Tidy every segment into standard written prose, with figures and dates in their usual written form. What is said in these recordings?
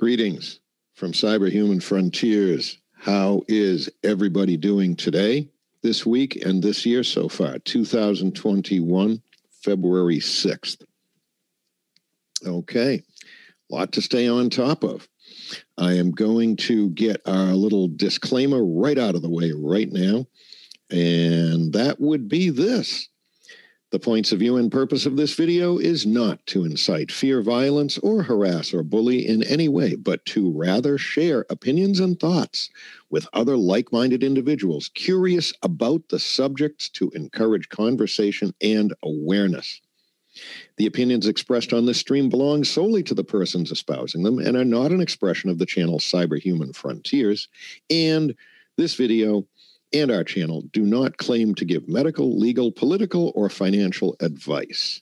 Greetings from Cyberhuman Frontiers. How is everybody doing today, this week, and this year so far? 2021, February 6th. Okay, a lot to stay on top of. I am going to get our little disclaimer right out of the way right now, and that would be this. The points of view and purpose of this video is not to incite fear, violence, or harass or bully in any way, but to rather share opinions and thoughts with other like-minded individuals curious about the subjects to encourage conversation and awareness. The opinions expressed on this stream belong solely to the persons espousing them and are not an expression of the channel Cyberhuman Frontiers, and this video and our channel do not claim to give medical, legal, political, or financial advice.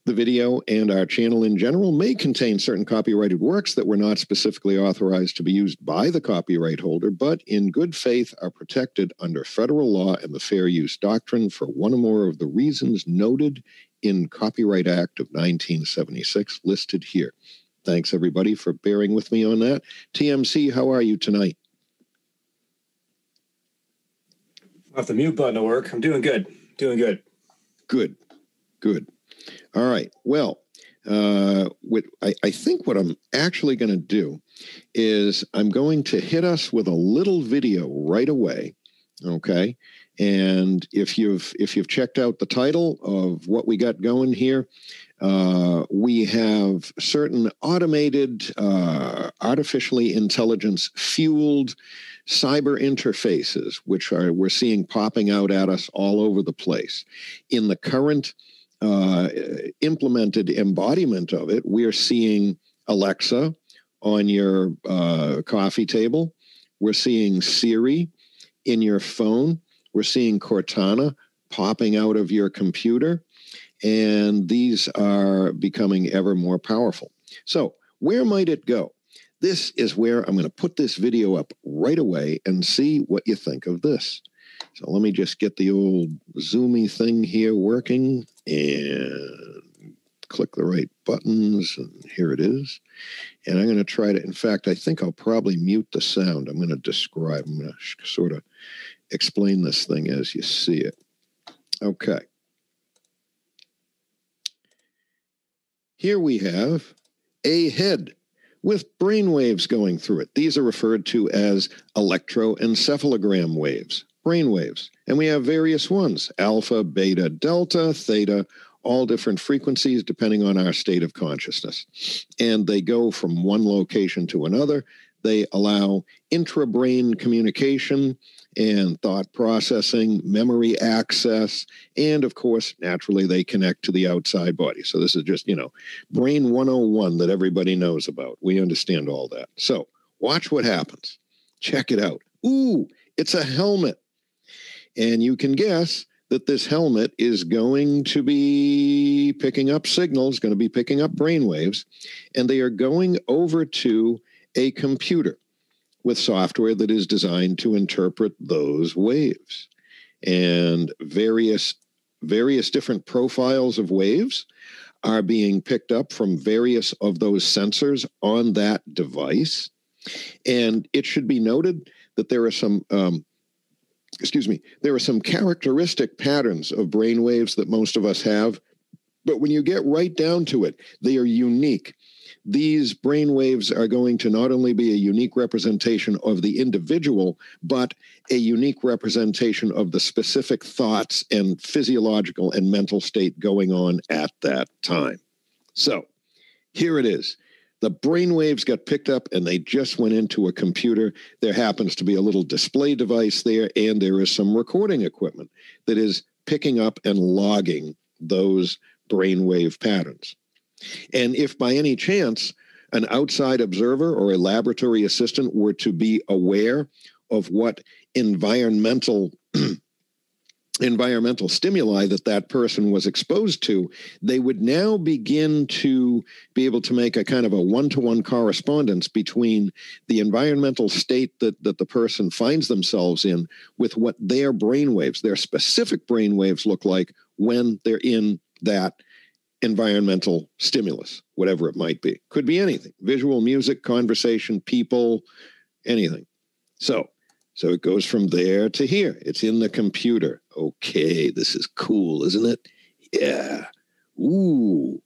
The video and our channel in general may contain certain copyrighted works that were not specifically authorized to be used by the copyright holder, but in good faith are protected under federal law and the Fair Use Doctrine for one or more of the reasons noted in Copyright Act of 1976 listed here. Thanks, everybody, for bearing with me on that. TMC, how are you tonight? Off the mute button to work. I'm doing good. Good. All right. Well, I think what I'm actually going to do is I'm going to hit us with a little video right away. Okay. And if you've checked out the title of what we got going here, we have certain automated, artificially intelligence fueled cyber interfaces, which we're seeing popping out at us all over the place. In the current implemented embodiment of it, we're seeing Alexa on your coffee table. We're seeing Siri in your phone. We're seeing Cortana popping out of your computer. And these are becoming ever more powerful. So where might it go? This is where I'm going to put this video up right away and see what you think of this. So let me just get the old zoomy thing here working and click the right buttons. And here it is. And I'm going to try to, in fact, I think I'll probably mute the sound. I'm going to sort of explain this thing as you see it. Okay. Here we have a head with brain waves going through it. These are referred to as electroencephalogram waves, brain waves. And we have various ones, alpha, beta, delta, theta, all different frequencies depending on our state of consciousness. And they go from one location to another. They allow intra-brain communication and thought processing, memory access, and of course, naturally, they connect to the outside body. So this is just, brain 101 that everybody knows about. We understand all that. So watch what happens. Check it out. Ooh, it's a helmet. And you can guess that this helmet is going to be picking up signals, going to be picking up brain waves, and they are going over to a computer with software that is designed to interpret those waves. And various different profiles of waves are being picked up from various of those sensors on that device. And it should be noted that there are some, there are some characteristic patterns of brain waves that most of us have. But when you get right down to it, they are unique. These brain waves are going to not only be a unique representation of the individual, but a unique representation of the specific thoughts and physiological and mental state going on at that time. So here it is. The brain waves got picked up and they just went into a computer. There happens to be a little display device there, and there is some recording equipment that is picking up and logging those brainwave patterns. And if by any chance an outside observer or a laboratory assistant were to be aware of what environmental stimuli that person was exposed to, they would now begin to be able to make a kind of a one-to-one correspondence between the environmental state that the person finds themselves in with what their brainwaves, their specific brainwaves look like when they're in that environmental stimulus, whatever it might be. Could be anything: visual, music, conversation, people, anything. So it goes from there to here. It's in the computer. Okay, this is cool, isn't it? Yeah. Ooh.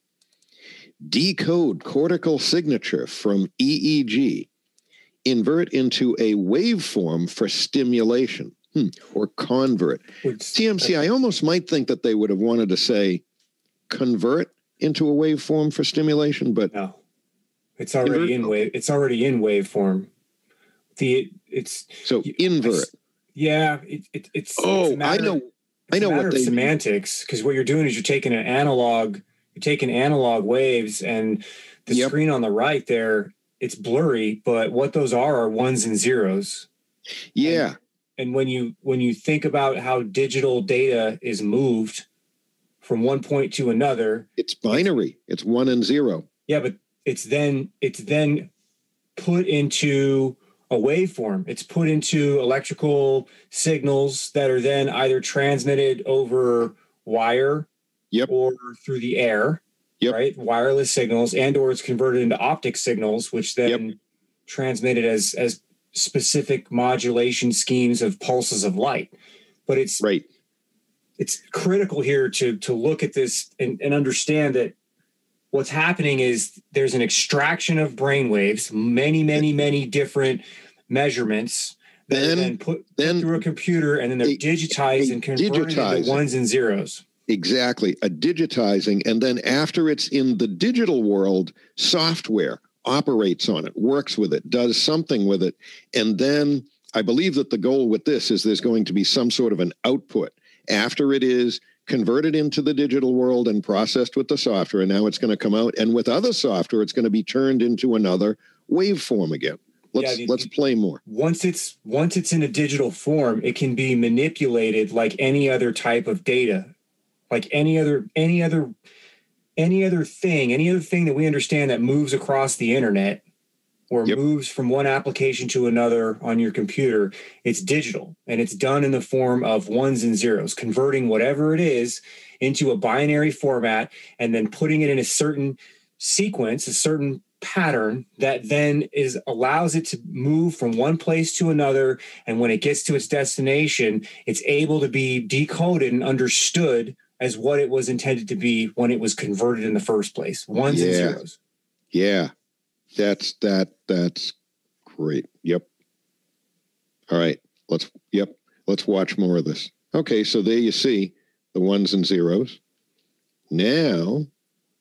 Decode cortical signature from EEG. Invert into a waveform for stimulation. Or convert. TMC, I almost might think that they would have wanted to say convert into a waveform for stimulation, but no. It's already in wave. It's already in waveform. Invert. It's I know what they semantics, because what you're doing is you're taking analog waves, and the screen on the right there, it's blurry, but what those are ones and zeros. Yeah. And when you think about how digital data is moved from one point to another, it's binary. It's 1 and 0. Yeah, but it's then put into a waveform. It's put into electrical signals that are then either transmitted over wire or through the air, right? Wireless signals, and or it's converted into optic signals, which then transmitted as specific modulation schemes of pulses of light. But it's critical here to look at this and understand that what's happening is there's an extraction of brain waves, many different measurements that are then put through a computer, and then they're digitized and converted into ones and zeros. Exactly, a digitizing, and then after it's in the digital world, software operates on it, works with it, does something with it, and then I believe that the goal with this is there's going to be some sort of an output after it is converted into the digital world and processed with the software, and now it's going to come out, and with other software, it's going to be turned into another waveform again. Let's play more. Once it's in a digital form, it can be manipulated like any other type of data, like any other thing that we understand that moves across the internet or moves from one application to another on your computer. It's digital, and it's done in the form of ones and zeros, converting whatever it is into a binary format and then putting it in a certain sequence, a certain pattern that then allows it to move from one place to another. And when it gets to its destination, it's able to be decoded and understood as what it was intended to be when it was converted in the first place. Ones and zeros. Yeah. That's great. Yep. All right. Let's watch more of this. Okay. So there you see the ones and zeros. Now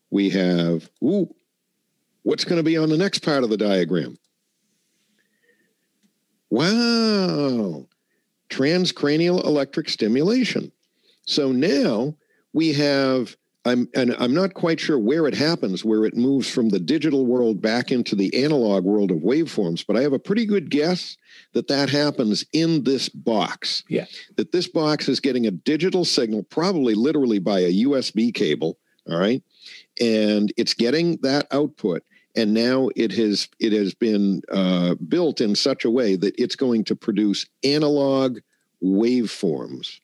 we have, what's going to be on the next part of the diagram? Wow. Transcranial electric stimulation. So now we have, I'm not quite sure where it happens, where it moves from the digital world back into the analog world of waveforms, but I have a pretty good guess that happens in this box. Yeah. That this box is getting a digital signal, probably literally by a USB cable, all right? And it's getting that output, and now it has been built in such a way that it's going to produce analog waveforms.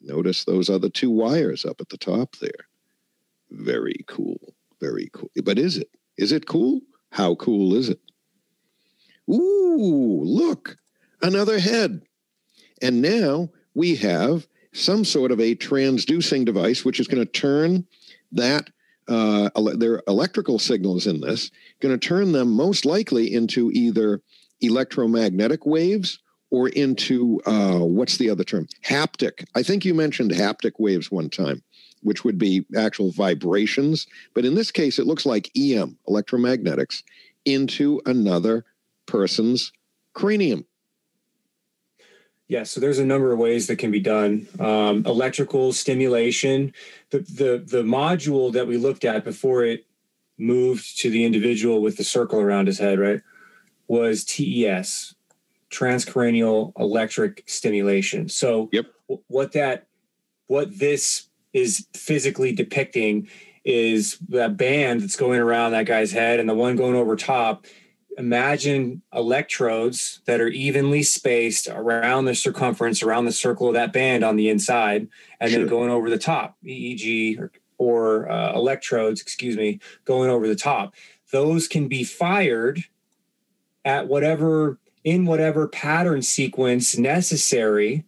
Notice those other two wires up at the top there. Very cool. Very cool. But is it? Is it cool? How cool is it? Ooh, look, another head. And now we have some sort of a transducing device, which is going to turn that, their electrical signals in this, going to turn them most likely into either electromagnetic waves or into, what's the other term? Haptic. I think you mentioned haptic waves one time, which would be actual vibrations. But in this case, it looks like EM, electromagnetics, into another person's cranium. Yeah, so there's a number of ways that can be done. Electrical stimulation. The module that we looked at before it moved to the individual with the circle around his head, right, was TES. Transcranial electric stimulation. So what this is physically depicting is that band that's going around that guy's head and the one going over top. Imagine electrodes that are evenly spaced around the circumference, around the circle of that band on the inside, and then going over the top, EEG or or electrodes, going over the top. Those can be fired at whatever pattern sequence necessary.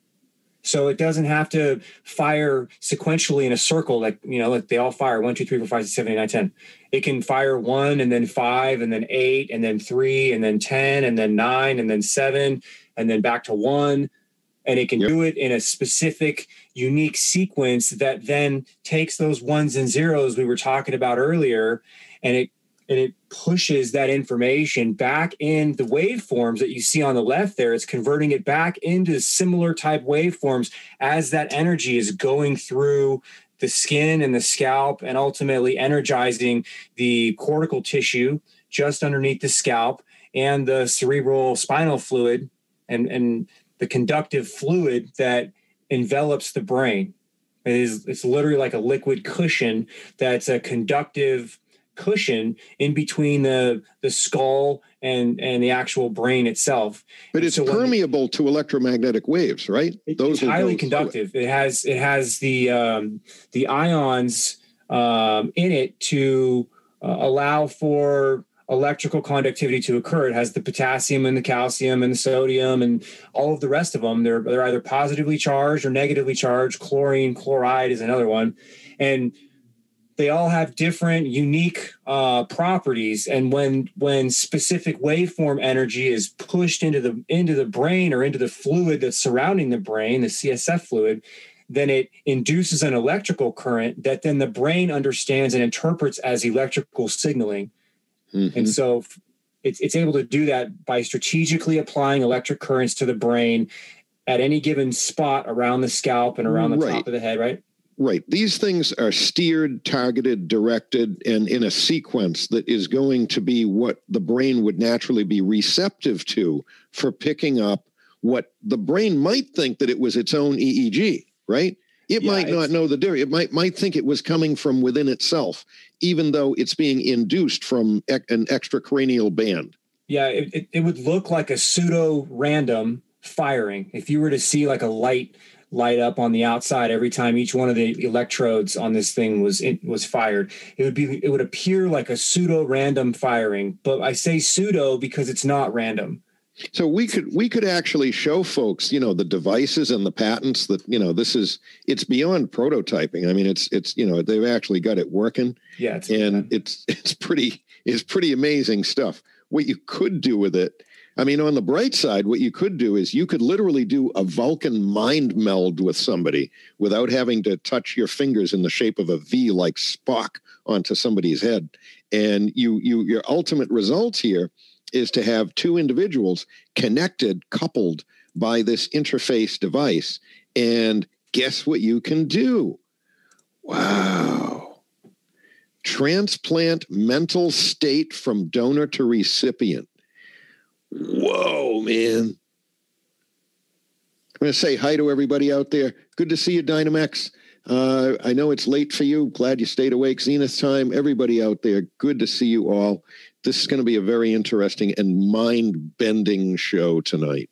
So it doesn't have to fire sequentially in a circle, like they all fire 1, 2, 3, 4, 5, 6, 7, 8, 9, 10. It can fire 1 and then 5 and then 8 and then 3 and then 10 and then 9 and then 7 and then back to 1. And it can do it in a specific, unique sequence that then takes those ones and zeros we were talking about earlier, and it pushes that information back in the waveforms that you see on the left there. It's converting it back into similar type waveforms as that energy is going through the skin and the scalp and ultimately energizing the cortical tissue just underneath the scalp and the cerebral spinal fluid and the conductive fluid that envelops the brain. It's literally like a liquid cushion that's a conductive cushion in between the skull and the actual brain itself. But it's permeable to electromagnetic waves, right? It's highly conductive. It has the ions in it to allow for electrical conductivity to occur. It has the potassium and the calcium and the sodium and all of the rest of them. They're either positively charged or negatively charged. Chlorine, chloride is another one. And they all have different unique properties. And when specific waveform energy is pushed into the brain or into the fluid that's surrounding the brain, the CSF fluid, then it induces an electrical current that then the brain understands and interprets as electrical signaling. Mm-hmm. And so it's able to do that by strategically applying electric currents to the brain at any given spot around the scalp and around the top of the head, right? Right. These things are steered, targeted, directed, and in a sequence that is going to be what the brain would naturally be receptive to for picking up what the brain might think that it was its own EEG, right? It might not know the difference. It might think it was coming from within itself, even though it's being induced from an extracranial band. Yeah, it would look like a pseudo-random firing. If you were to see like a light up on the outside every time each one of the electrodes on this thing was fired, it would appear like a pseudo-random firing. But I say pseudo because it's not random. So we could actually show folks, the devices and the patents that, it's beyond prototyping. I mean, it's they've actually got it working. Yeah. It's pretty amazing stuff. What you could do with it, I mean, on the bright side, what you could do is you could literally do a Vulcan mind meld with somebody without having to touch your fingers in the shape of a V like Spock onto somebody's head. And your ultimate results here is to have two individuals connected, coupled by this interface device. And guess what you can do? Wow. Transplant mental state from donor to recipient. Whoa, man. I'm going to say hi to everybody out there. Good to see you, Dynamex. I know it's late for you. Glad you stayed awake. Zenith time. Everybody out there, good to see you all. This is going to be a very interesting and mind-bending show tonight.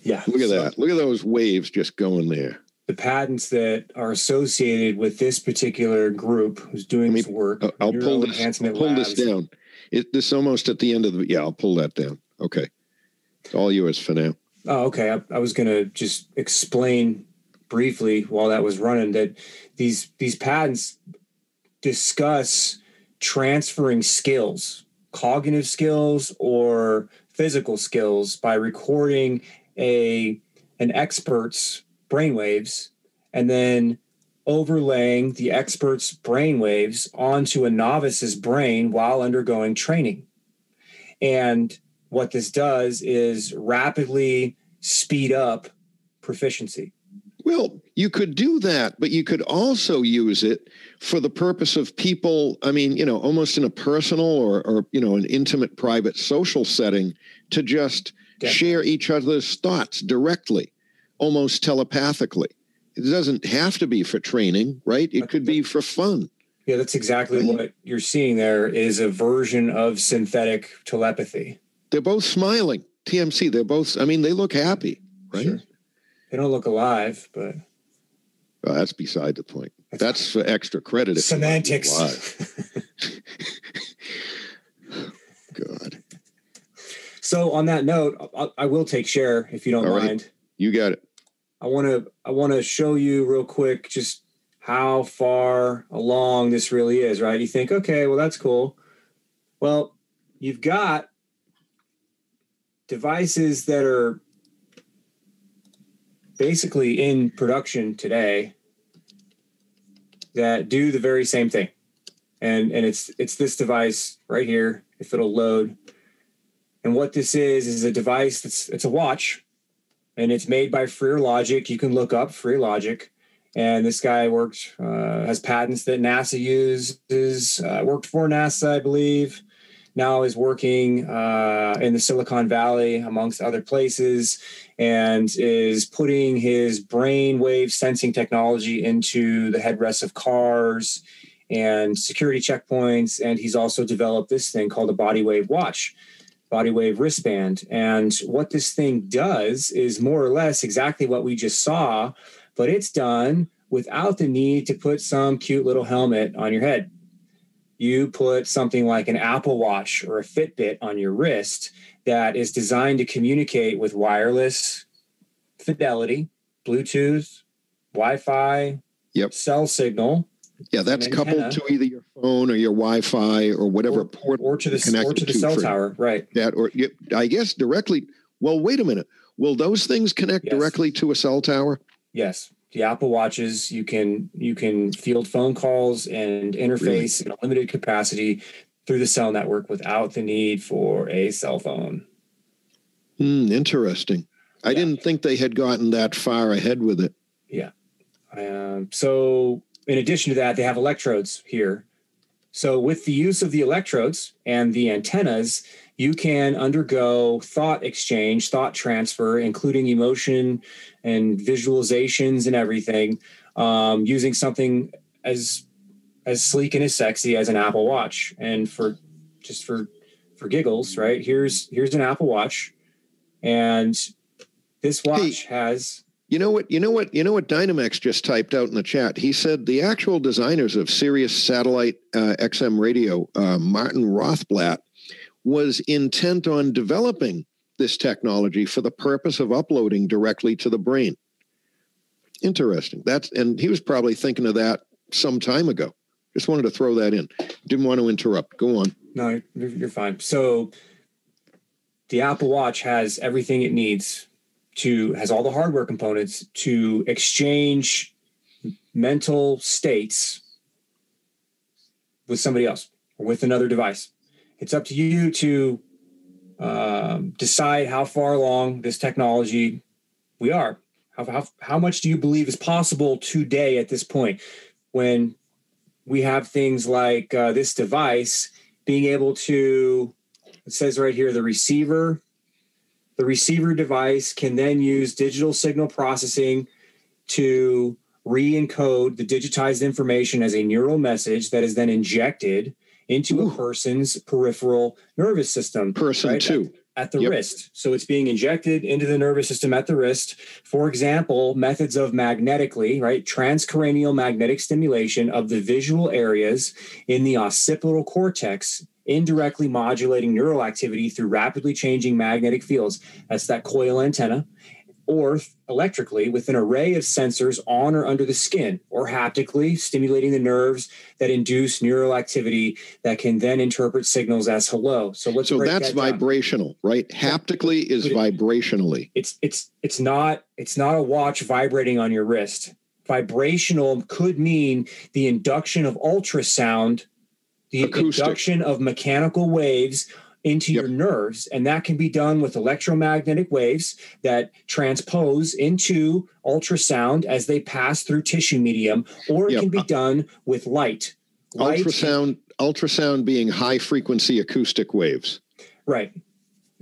Yeah. Look at that. Look at those waves just going there. The patents that are associated with this particular group who's doing this work. I'll pull this down. This is almost at the end of the... Yeah, I'll pull that down. Okay. It's all yours for now. Oh, okay. I was going to just explain briefly while that was running that these patents discuss transferring skills, cognitive skills or physical skills, by recording an expert's brainwaves and then overlaying the expert's brainwaves onto a novice's brain while undergoing training. And what this does is rapidly speed up proficiency. Well, you could do that, but you could also use it for the purpose of people, I mean, almost in a personal or an intimate, private, social setting, to just share each other's thoughts directly, almost telepathically. It doesn't have to be for training, right? It could be for fun. Yeah, that's exactly what you're seeing there is a version of synthetic telepathy. They're both smiling. TMC, they look happy, right? Sure. They don't look alive, but... Well, that's beside the point. That's for extra credit. If semantics. God. So on that note, I will take share if you don't mind. Right. You got it. I want to show you real quick just how far along this really is, right? You think, okay, well, that's cool. Well, you've got devices that are basically in production today that do the very same thing. And it's this device right here, if it'll load. And what this is a device it's a watch, and it's made by Freer Logic. You can look up Freer Logic. And this guy has patents that NASA uses, worked for NASA, I believe. Now is working in the Silicon Valley, amongst other places, and is putting his brainwave sensing technology into the headrests of cars and security checkpoints. And he's also developed this thing called a body wave watch, body wave wristband. And what this thing does is more or less exactly what we just saw, but it's done without the need to put some cute little helmet on your head. You put something like an Apple Watch or a Fitbit on your wrist that is designed to communicate with wireless fidelity, Bluetooth, Wi-Fi, cell signal. Yeah, that's coupled to either your phone or your Wi-Fi or whatever port, or to the cell tower, right? That, or I guess directly. Well, wait a minute. Will those things connect directly to a cell tower? Yes. The Apple Watches, you can field phone calls and interface in a limited capacity through the cell network without the need for a cell phone. Interesting. I didn't think they had gotten that far ahead with it. Yeah. So in addition to that, they have electrodes here. So with the use of the electrodes and the antennas, you can undergo thought exchange, thought transfer, including emotion and visualizations and everything, using something as sleek and as sexy as an Apple Watch. And for giggles, right? Here's an Apple Watch, and this watch has. You know what Dynamax just typed out in the chat? He said the actual designers of Sirius Satellite XM Radio, Martin Rothblatt, was intent on developing this technology for the purpose of uploading directly to the brain. Interesting. And he was probably thinking of that some time ago. Just wanted to throw that in. Didn't want to interrupt. Go on. No, you're fine. So the Apple Watch has everything it needs has all the hardware components to exchange mental states with somebody else or with another device. It's up to you to decide how far along this technology we are. How much do you believe is possible today at this point, when we have things like this device being able to, it says right here, the receiver device can then use digital signal processing to re-encode the digitized information as a neural message that is then injected into a person's peripheral nervous system. At the wrist. So it's being injected into the nervous system at the wrist. For example, methods of magnetically, right, transcranial magnetic stimulation of the visual areas in the occipital cortex, indirectly modulating neural activity through rapidly changing magnetic fields. That's that coil antenna. Or electrically with an array of sensors on or under the skin, or haptically stimulating the nerves that induce neural activity that can then interpret signals as hello. So that's vibrational, right? Haptically is vibrationally. It's not a watch vibrating on your wrist. Vibrational could mean the induction of ultrasound, the induction of mechanical waves into your nerves, and that can be done with electromagnetic waves that transpose into ultrasound as they pass through tissue medium, or it can be done with light. Ultrasound being high frequency acoustic waves. Right.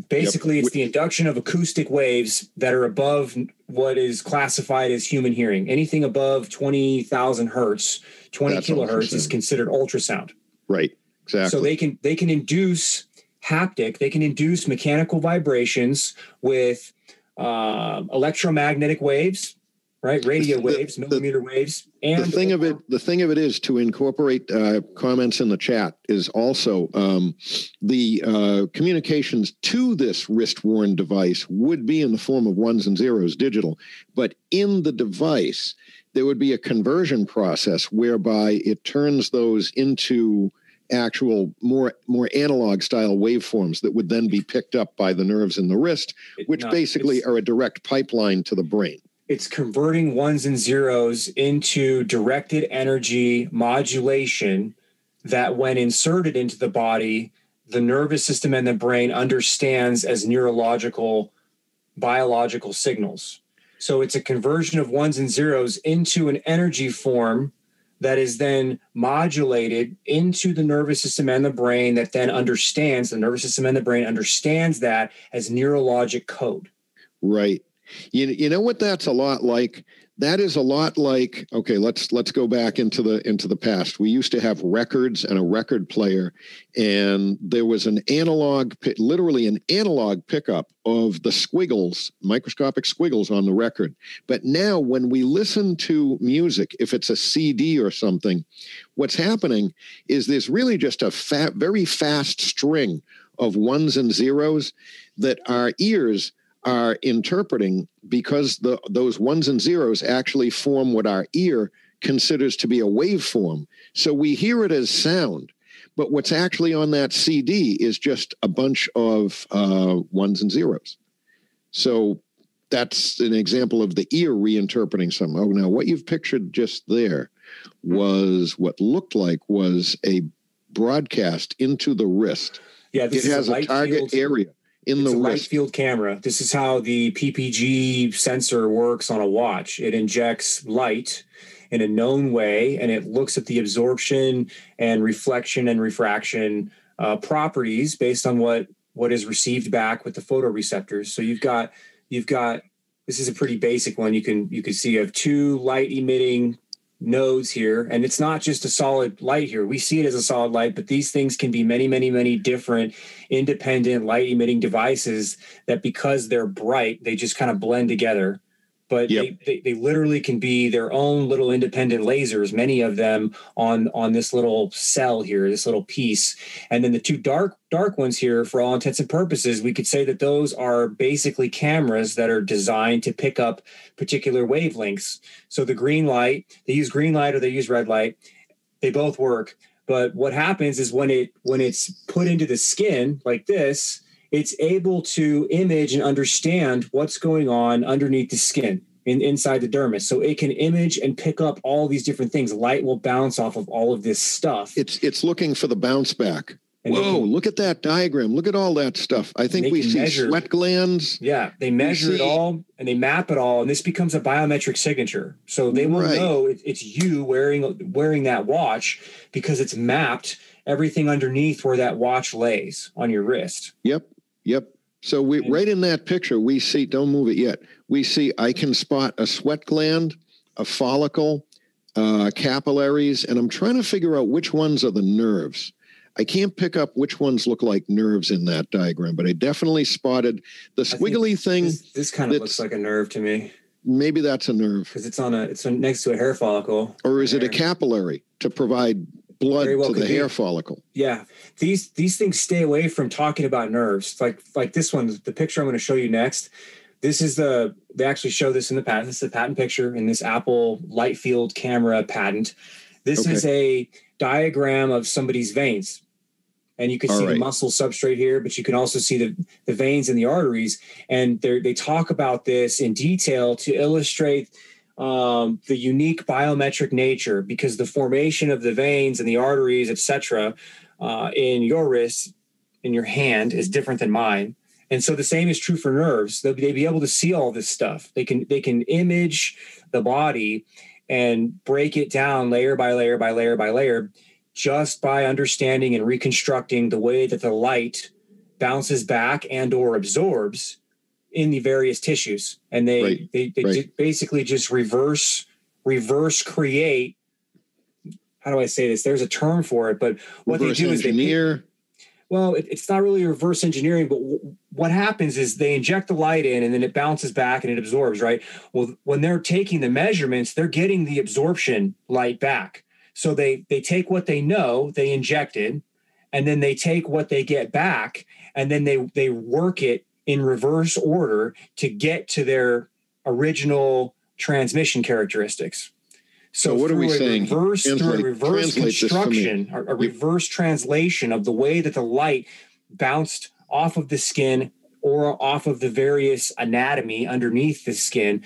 Basically, it's the induction of acoustic waves that are above what is classified as human hearing. Anything above 20,000 hertz, 20 kilohertz is considered ultrasound. Right. Exactly. So they can induce haptic, they can induce mechanical vibrations with electromagnetic waves right? Radio waves, millimeter waves. And the thing of it is, to incorporate comments in the chat is also the communications to this wrist-worn device would be in the form of ones and zeros, digital, but in the device there would be a conversion process whereby it turns those into actual more analog style waveforms that would then be picked up by the nerves in the wrist, which basically are a direct pipeline to the brain. It's converting ones and zeros into directed energy modulation that, when inserted into the body, the nervous system and the brain understands as neurological, biological signals. So it's a conversion of ones and zeros into an energy form that is then modulated into the nervous system and the brain, that then understands, the nervous system and the brain understands that as neurologic code. Right. You know what that's a lot like? That is a lot like, okay, let's go back into the past. We used to have records and a record player, and there was literally an analog pickup of the squiggles, microscopic squiggles on the record. But now when we listen to music, if it's a CD or something, what's happening is there's really just a very fast string of ones and zeros that our ears are interpreting, because those ones and zeros actually form what our ear considers to be a waveform. So we hear it as sound, but what's actually on that CD is just a bunch of ones and zeros. So that's an example of the ear reinterpreting something. Oh, now what you've pictured just there was what looked like was a broadcast into the wrist. Yeah, this it has a target area. It's a light field camera. This is how the PPG sensor works on a watch. It injects light in a known way, and it looks at the absorption and reflection and refraction properties based on what is received back with the photoreceptors. So you've got this is a pretty basic one. You can see you have two light emitting nodes here, and it's not just a solid light here. We see it as a solid light, but these things can be many, many, many different independent light emitting devices that, because they're bright, they just kind of blend together. But yep. they literally can be their own little independent lasers, many of them on this little cell here, this little piece. And then the two dark ones here, for all intents and purposes, we could say that those are basically cameras that are designed to pick up particular wavelengths. So the green light, they use green light or they use red light. They both work. But what happens is when it's put into the skin like this, it's able to image and understand what's going on underneath the skin inside the dermis. So it can image and pick up all these different things. Light will bounce off of all of this stuff. It's looking for the bounce back. And whoa, look at that diagram. Look at all that stuff. I think we see sweat glands. Yeah, they measure it all and they map it all. And this becomes a biometric signature. So they will know it's you wearing that watch, because it's mapped everything underneath where that watch lays on your wrist. Yep. So right in that picture, we see, don't move it yet, we see I can spot a sweat gland, a follicle, capillaries, and I'm trying to figure out which ones are the nerves. I can't pick up which ones look like nerves in that diagram, but I definitely spotted the squiggly thing. This kind of looks like a nerve to me. Maybe that's a nerve. Because it's next to a hair follicle. Or is it a capillary to provide blood to the hair follicle? Yeah. These things stay away from talking about nerves. Like this one, the picture I'm going to show you next. This is they actually show this in the patent. This is a patent picture in this Apple light field camera patent. This is a diagram of somebody's veins. And you can see the muscle substrate here, but you can also see the veins and the arteries. And they talk about this in detail to illustrate the unique biometric nature, because the formation of the veins and the arteries, etc., in your wrist, in your hand, is different than mine. And so the same is true for nerves. They'll be able to see all this stuff. They can image the body and break it down layer by layer by layer by layer, just by understanding and reconstructing the way that the light bounces back and or absorbs in the various tissues. And they basically just reverse create. How do I say this? There's a term for it, but what they do is Well, it's not really reverse engineering, but what happens is they inject the light in and then it bounces back and it absorbs, right? Well, when they're taking the measurements, they're getting the absorption light back. So they take what they know they injected, and then they take what they get back, and then they work it in reverse order to get to their original transmission characteristics. So what are we saying? Through a reverse construction, a reverse translation of the way that the light bounced off of the skin or off of the various anatomy underneath the skin,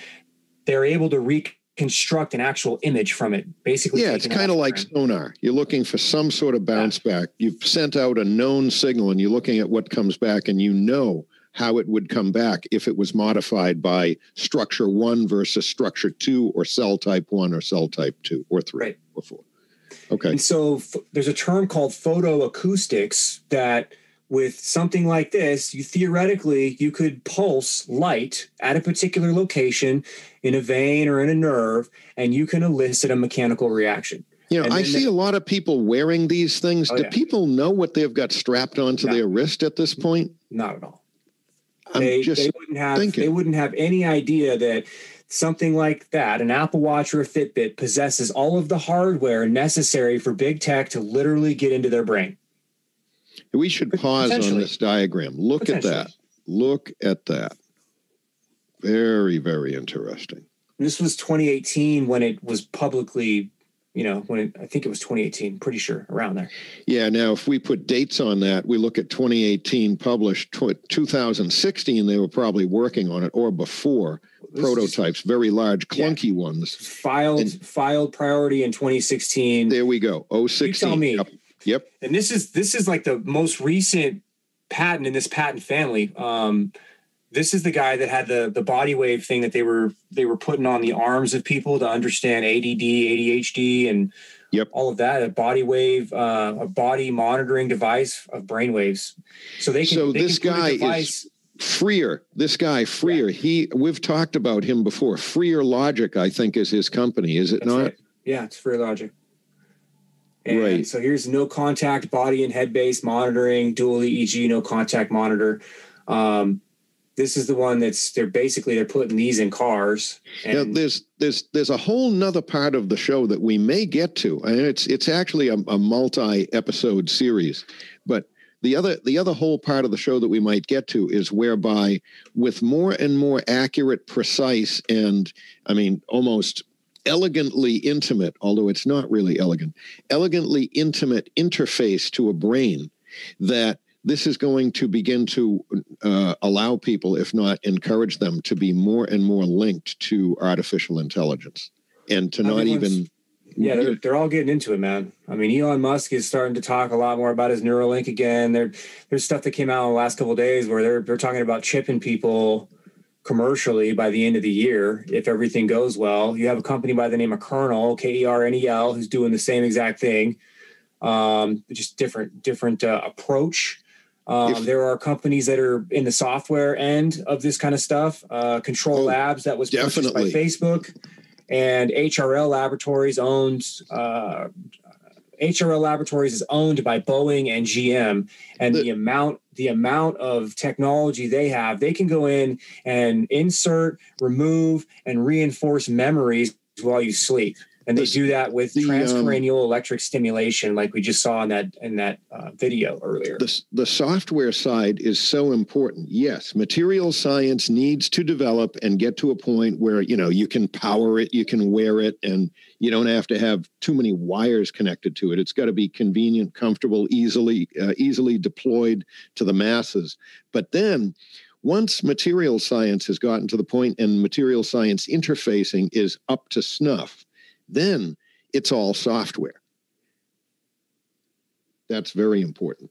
they're able to reconstruct an actual image from it. Basically, yeah, it's kind of like sonar. You're looking for some sort of bounce back. You've sent out a known signal, and you're looking at what comes back, and you know how it would come back if it was modified by structure 1 versus structure 2, or cell type 1 or cell type 2 or 3 right. or 4. Okay. And so there's a term called photoacoustics that with something like this, you could pulse light at a particular location in a vein or in a nerve, and you can elicit a mechanical reaction. I see a lot of people wearing these things. Do people know what they've got strapped onto their wrist at this point? Not at all. They wouldn't have any idea that something like that, an Apple Watch or a Fitbit, possesses all of the hardware necessary for big tech to literally get into their brain. We should pause on this diagram. Look at that. Look at that. Very, very interesting. This was 2018 when it was publicly, I think it was 2018, pretty sure, around there. Yeah, now if we put dates on that, we look at 2018 published, 2016, they were probably working on it, or before, prototypes, very large, clunky ones. Filed priority in 2016. There we go, 016. You tell me. Yep. And this is like the most recent patent in this patent family. This is the guy that had the body wave thing that they were putting on the arms of people to understand ADD, ADHD, and all of that. A body wave, a body monitoring device of brainwaves. So this guy is Freer. This guy Freer. Yeah. We've talked about him before. Freer Logic, I think, is his company. Is it That's not? Right. Yeah, it's Freer Logic. And right. So here's no contact body and head based monitoring, dual EEG, no contact monitor. This is the one they're putting these in cars. And there's a whole nother part of the show that we may get to. I mean, it's actually a multi-episode series, but the other whole part of the show that we might get to is whereby, with more and more accurate, precise, and almost elegantly intimate, although it's not really elegantly intimate interface to a brain, that this is going to begin to allow people, if not encourage them, to be more and more linked to artificial intelligence, and to not even. Yeah, they're all getting into it, man. I mean, Elon Musk is starting to talk a lot more about his Neuralink again. There's stuff that came out in the last couple of days where they're talking about chipping people commercially by the end of the year if everything goes well. You have a company by the name of Kernel, Kernel, who's doing the same exact thing, just different approach. There are companies that are in the software end of this kind of stuff. Control Labs, that was purchased by Facebook, and HRL Laboratories is owned by Boeing and GM. And the amount of technology they have, they can go in and insert, remove, and reinforce memories while you sleep. And they do that with transcranial electric stimulation, like we just saw in that video earlier. The software side is so important. Yes, material science needs to develop and get to a point where you can power it, you can wear it, and you don't have to have too many wires connected to it. It's got to be convenient, comfortable, easily deployed to the masses. But then, once material science has gotten to the point and material science interfacing is up to snuff, then it's all software. That's very important.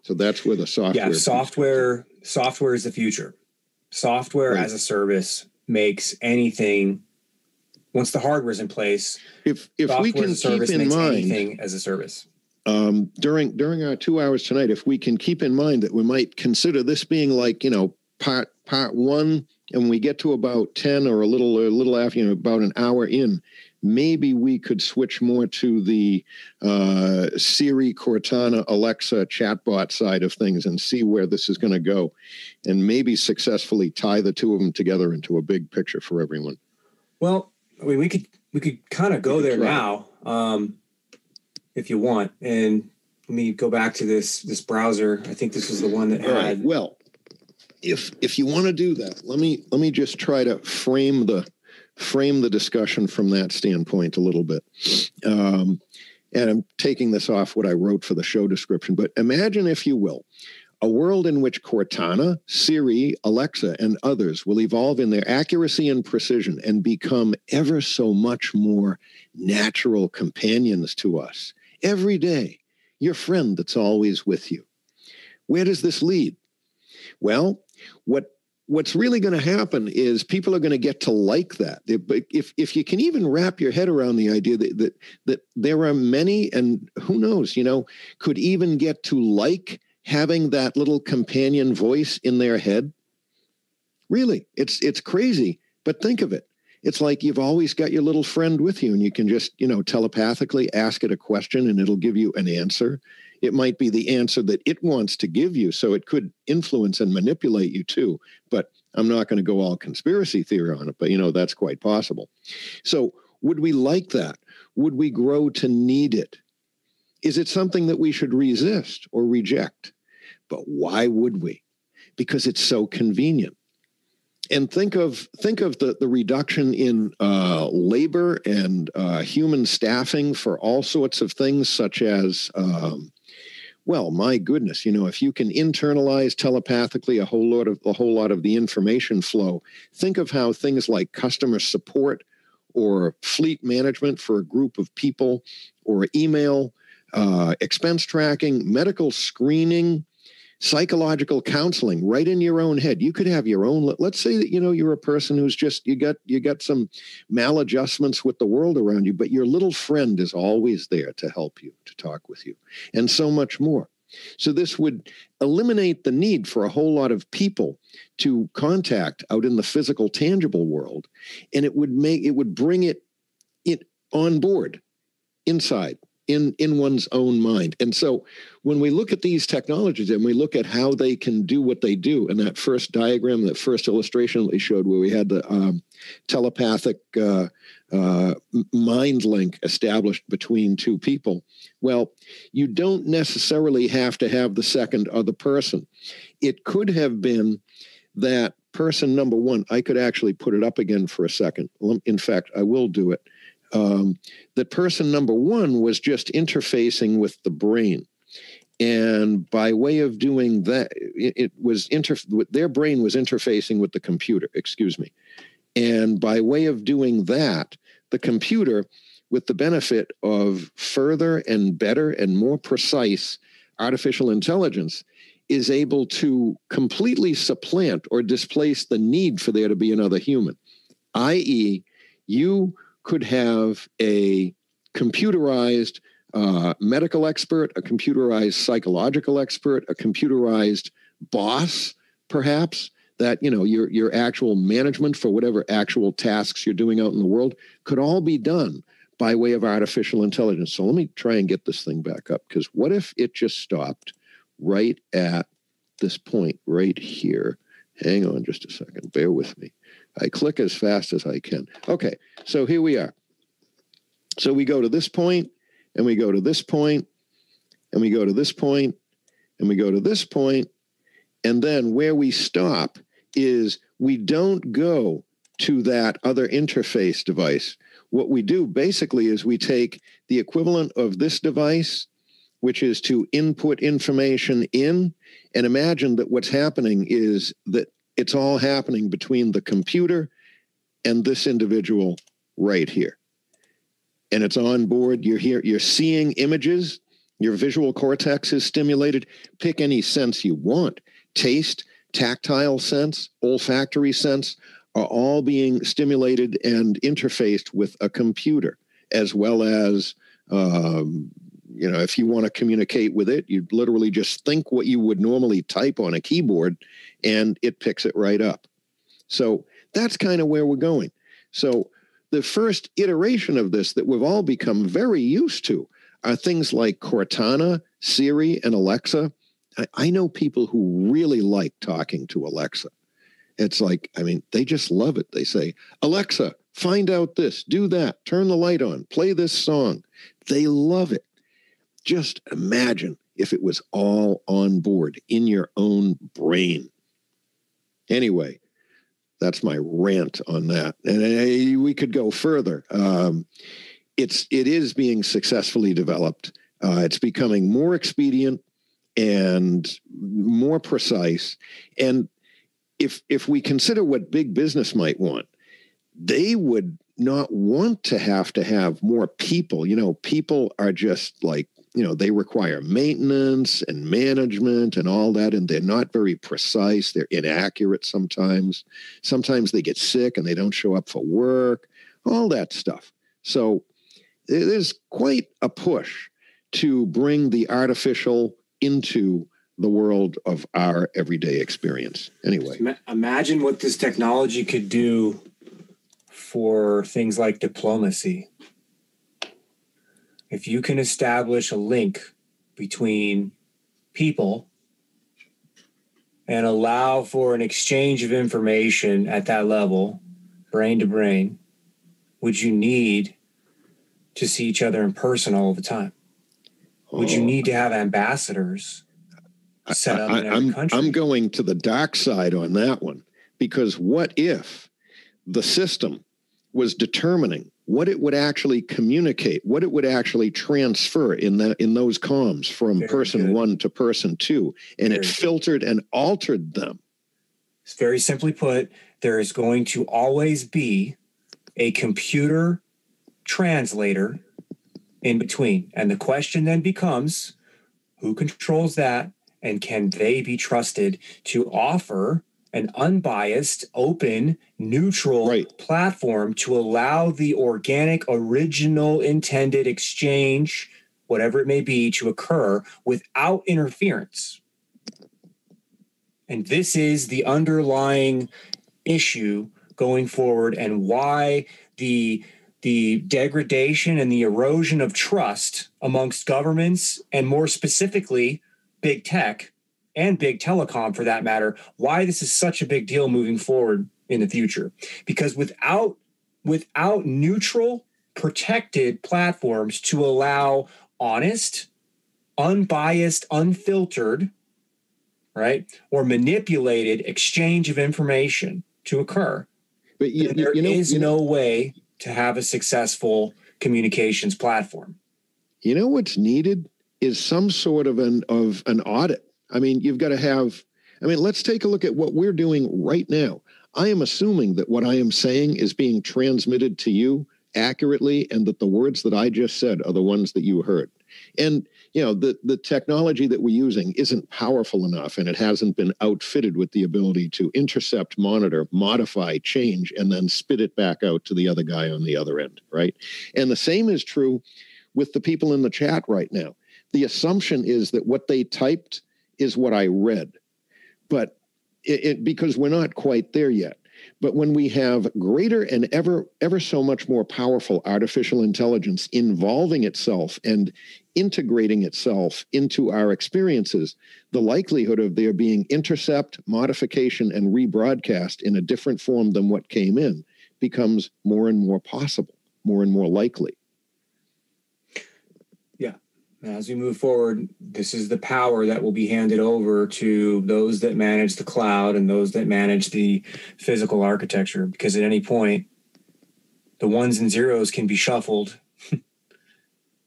So that's where the software. Yeah, software is the future. Software as a service makes anything. Once the hardware is in place, if we can keep in mind anything as a service. During our 2 hours tonight, if we can keep in mind that we might consider this being like part one, and we get to about 10 or a little after, about an hour in, maybe we could switch more to the Siri, Cortana, Alexa chatbot side of things and see where this is going to go, and maybe successfully tie the two of them together into a big picture for everyone. Well, I mean, we could kind of go there now, if you want. And let me go back to this browser. I think this was the one that had. All right. Well, if you want to do that, let me just try to frame the discussion from that standpoint a little bit. And I'm taking this off what I wrote for the show description, but imagine, if you will, a world in which Cortana, Siri, Alexa, and others will evolve in their accuracy and precision and become ever so much more natural companions to us. Every day, your friend that's always with you. Where does this lead? Well, what's really going to happen is people are going to get to like that. If you can even wrap your head around the idea that there are many, and who knows, could even get to like having that little companion voice in their head. Really, it's crazy, but think of it. It's like you've always got your little friend with you, and you can just, telepathically ask it a question and it'll give you an answer. It might be the answer that it wants to give you, so it could influence and manipulate you too. But I'm not going to go all conspiracy theory on it, but that's quite possible. So would we like that? Would we grow to need it? Is it something that we should resist or reject? But why would we? Because it's so convenient. And think of the reduction in labor and human staffing for all sorts of things, such as, my goodness, if you can internalize telepathically a whole lot of the information flow, think of how things like customer support or fleet management for a group of people, or email, expense tracking, medical screening, psychological counseling right in your own head. You could have your own, let's say that, you're a person who's just, you got some maladjustments with the world around you, but your little friend is always there to help you, to talk with you, and so much more. So this would eliminate the need for a whole lot of people to contact out in the physical, tangible world. And it would bring it on board inside. In one's own mind. And so when we look at these technologies and we look at how they can do what they do, and that first diagram, that first illustration that we showed where we had the telepathic mind link established between two people, well, you don't necessarily have to have the second other person. It could have been that person number one. I could actually put it up again for a second. In fact, I will do it. That person number one was just interfacing with the brain. And by way of doing that, their brain was interfacing with the computer, And by way of doing that, the computer, with the benefit of further and better and more precise artificial intelligence, is able to completely supplant or displace the need for there to be another human, i.e., you could have a computerized medical expert, a computerized psychological expert, a computerized boss, perhaps, that, your actual management for whatever actual tasks you're doing out in the world could all be done by way of artificial intelligence. So let me try and get this thing back up, because what if it just stopped right at this point right here? Hang on just a second. Bear with me. I click as fast as I can. Okay, so here we are. So we go to this point, and we go to this point, and we go to this point, and we go to this point, and then where we stop is we don't go to that other interface device. What we do basically is we take the equivalent of this device, which is to input information in, and imagine that what's happening is that it's all happening between the computer and this individual right here. And it's on board. You're here. You're seeing images. Your visual cortex is stimulated. Pick any sense you want. Taste, tactile sense, olfactory sense are all being stimulated and interfaced with a computer, as well as, if you want to communicate with it, you literally just think what you would normally type on a keyboard, and it picks it right up. So that's kind of where we're going. So the first iteration of this that we've all become very used to are things like Cortana, Siri, and Alexa. I know people who really like talking to Alexa. It's like, I mean, they just love it. They say, Alexa, find out this, do that, turn the light on, play this song. They love it. Just imagine if it was all on board in your own brain. Anyway, that's my rant on that. And we could go further. It is being successfully developed. It's becoming more expedient and more precise. And if we consider what big business might want, they would not want to have more people. You know, people are just like, you know, they require maintenance and management and all that, and they're not very precise. They're inaccurate sometimes. Sometimes they get sick and they don't show up for work, all that stuff. So there's quite a push to bring the artificial into the world of our everyday experience. Anyway. Imagine what this technology could do for things like diplomacy. If you can establish a link between people and allow for an exchange of information at that level, brain to brain, would you need to see each other in person all the time? Would you need to have ambassadors set up in every country? I'm going to the dark side on that one, because what if the system was determining what it would actually communicate, what it would actually transfer in those comms from person one to person two, and it filtered and altered them? It's very simply put, there is going to always be a computer translator in between. And the question then becomes, who controls that? And can they be trusted to offer an unbiased, open, neutral platform to allow the organic, original, intended exchange, whatever it may be, to occur without interference? And this is the underlying issue going forward, and why the degradation and the erosion of trust amongst governments, and more specifically, big tech and big telecom for that matter, why this is such a big deal moving forward in the future. Because without neutral, protected platforms to allow honest, unbiased, unfiltered, right, or manipulated exchange of information to occur, there is no way to have a successful communications platform. You know what's needed is some sort of an audit. I mean, you've got to have, let's take a look at what we're doing right now. I am assuming that what I am saying is being transmitted to you accurately, and that the words that I just said are the ones that you heard. And, you know, the technology that we're using isn't powerful enough, and it hasn't been outfitted with the ability to intercept, monitor, modify, change, and then spit it back out to the other guy on the other end, right? And the same is true with the people in the chat right now. The assumption is that what they typed is what I read, but because we're not quite there yet. But when we have greater and ever so much more powerful artificial intelligence involving itself and integrating itself into our experiences, the likelihood of there being intercept, modification, and rebroadcast in a different form than what came in becomes more and more possible, more and more likely. As we move forward, this is the power that will be handed over to those that manage the cloud and those that manage the physical architecture, because at any point, the ones and zeros can be shuffled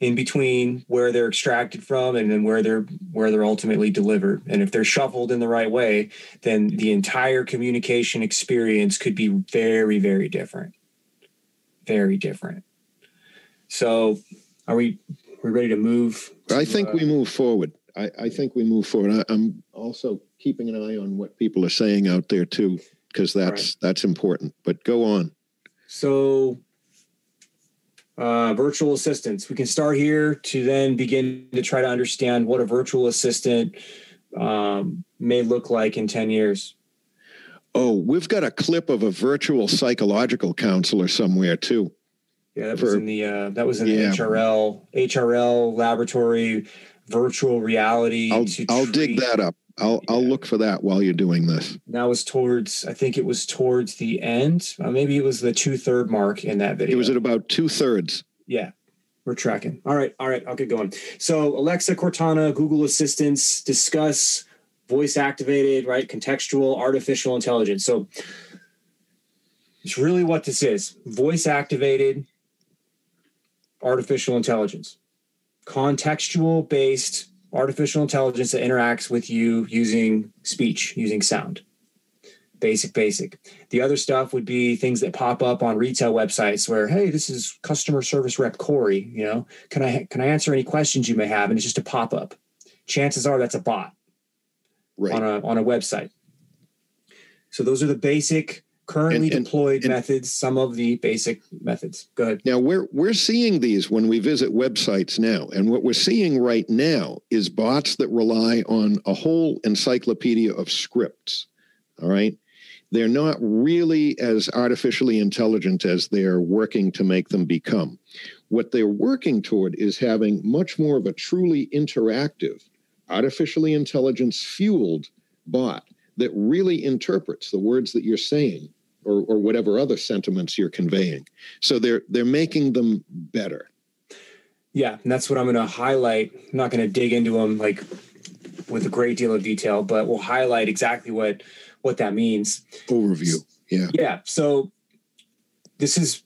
in between where they're extracted from and then where they're ultimately delivered. And if they're shuffled in the right way, then the entire communication experience could be very, very different. Very different. So we're ready to move? I think we move forward. I think we move forward. I'm also keeping an eye on what people are saying out there too, because that's important. But go on. So, virtual assistants. We can start here to then begin to try to understand what a virtual assistant may look like in 10 years. Oh, we've got a clip of a virtual psychological counselor somewhere too. Yeah, that was in the HRL laboratory, virtual reality. I'll dig that up. I'll look for that while you're doing this. That was I think it was towards the end. Maybe it was the 2/3 mark in that video. It was at about 2/3. Yeah, we're tracking. All right, I'll get going. So Alexa, Cortana, Google Assistants, discuss voice activated, right? Contextual artificial intelligence. So it's really what this is: voice activated artificial intelligence, contextual based artificial intelligence that interacts with you using speech, using sound. Basic. The other stuff would be things that pop up on retail websites where, hey, this is customer service rep Corey, can I answer any questions you may have? And it's just a pop-up. Chances are that's a bot, right, on a website. So those are the basic currently deployed methods, some of the basic methods. Go ahead. Now, we're seeing these when we visit websites now. And what we're seeing right now is bots that rely on a whole encyclopedia of scripts. All right. They're not really as artificially intelligent as they're working to make them become. What they're working toward is having much more of a truly interactive, artificially intelligence-fueled bot that really interprets the words that you're saying or whatever other sentiments you're conveying. So they're making them better. Yeah, and that's what I'm going to highlight. I'm not going to dig into them like with a great deal of detail, but we'll highlight exactly what that means. Overview. Yeah. Yeah. So this is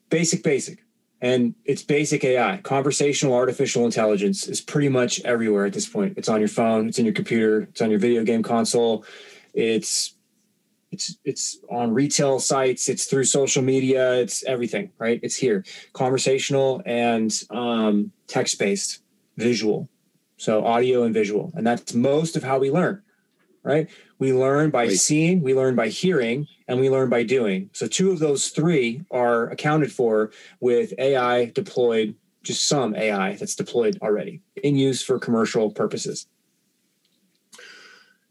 basic. And it's basic AI. Conversational artificial intelligence is pretty much everywhere at this point. It's on your phone, it's in your computer, it's on your video game console. It's on retail sites, it's through social media, it's everything, right? It's here. Conversational and text-based, visual. So audio and visual. And that's most of how we learn, right? We learn by seeing, we learn by hearing, and we learn by doing. So 2 of those 3 are accounted for with AI deployed, just some AI that's deployed already in use for commercial purposes.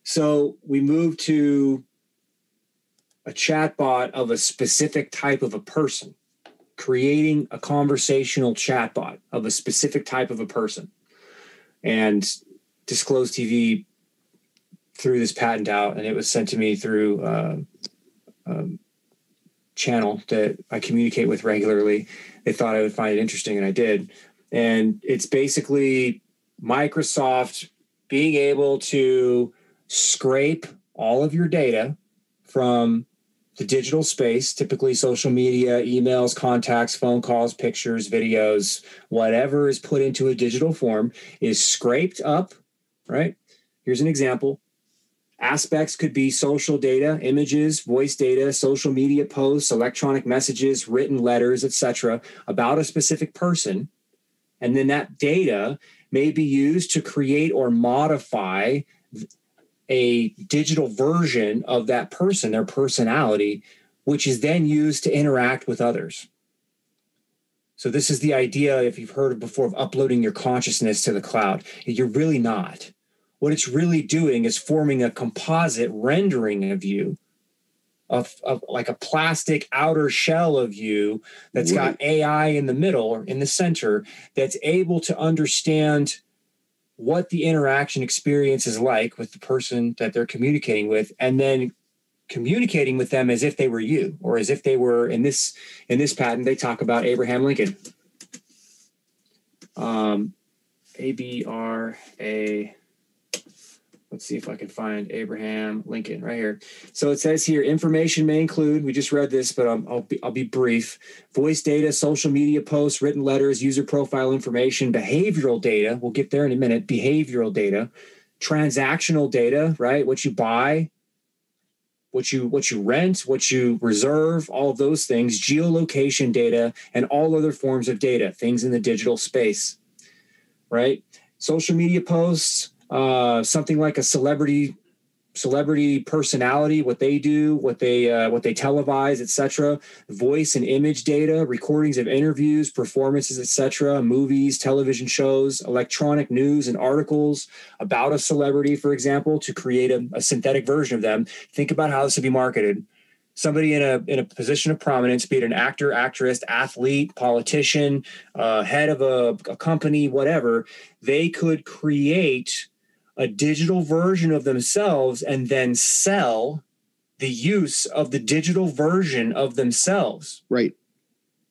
So we move to a chatbot of a specific type of a person, creating a conversational chatbot of a specific type of a person. And Disclose TV threw this patent out, and it was sent to me through a channel that I communicate with regularly. They thought I would find it interesting, and I did. And it's basically Microsoft being able to scrape all of your data from the digital space, typically social media, emails, contacts, phone calls, pictures, videos, whatever is put into a digital form is scraped up, right? Here's an example. Aspects could be social data, images, voice data, social media posts, electronic messages, written letters, etc., about a specific person. And then that data may be used to create or modify a digital version of that person, their personality, which is then used to interact with others. So this is the idea, if you've heard before, of uploading your consciousness to the cloud. You're really not. What it's really doing is forming a composite rendering of you, of like a plastic outer shell of you that's got AI in the middle or in the center that's able to understand what the interaction experience is like with the person that they're communicating with, and then communicating with them as if they were you, or as if they were in this patent, they talk about Abraham Lincoln. ABRA. Let's see if I can find Abraham Lincoln right here. So it says here, information may include, we just read this, but I'll be brief. Voice data, social media posts, written letters, user profile information, behavioral data. We'll get there in a minute. Behavioral data, transactional data, right? What you buy, what you rent, what you reserve, all of those things, geolocation data, and all other forms of data, things in the digital space, right? Social media posts, something like a celebrity celebrity personality, what they do, what they televise, etc., voice and image data, recordings of interviews, performances, etc., movies, television shows, electronic news and articles about a celebrity, for example, to create a synthetic version of them. Think about how this would be marketed. Somebody in a position of prominence, be it an actor, actress, athlete, politician, head of a company, whatever, they could create a digital version of themselves and then sell the use of the digital version of themselves. Right.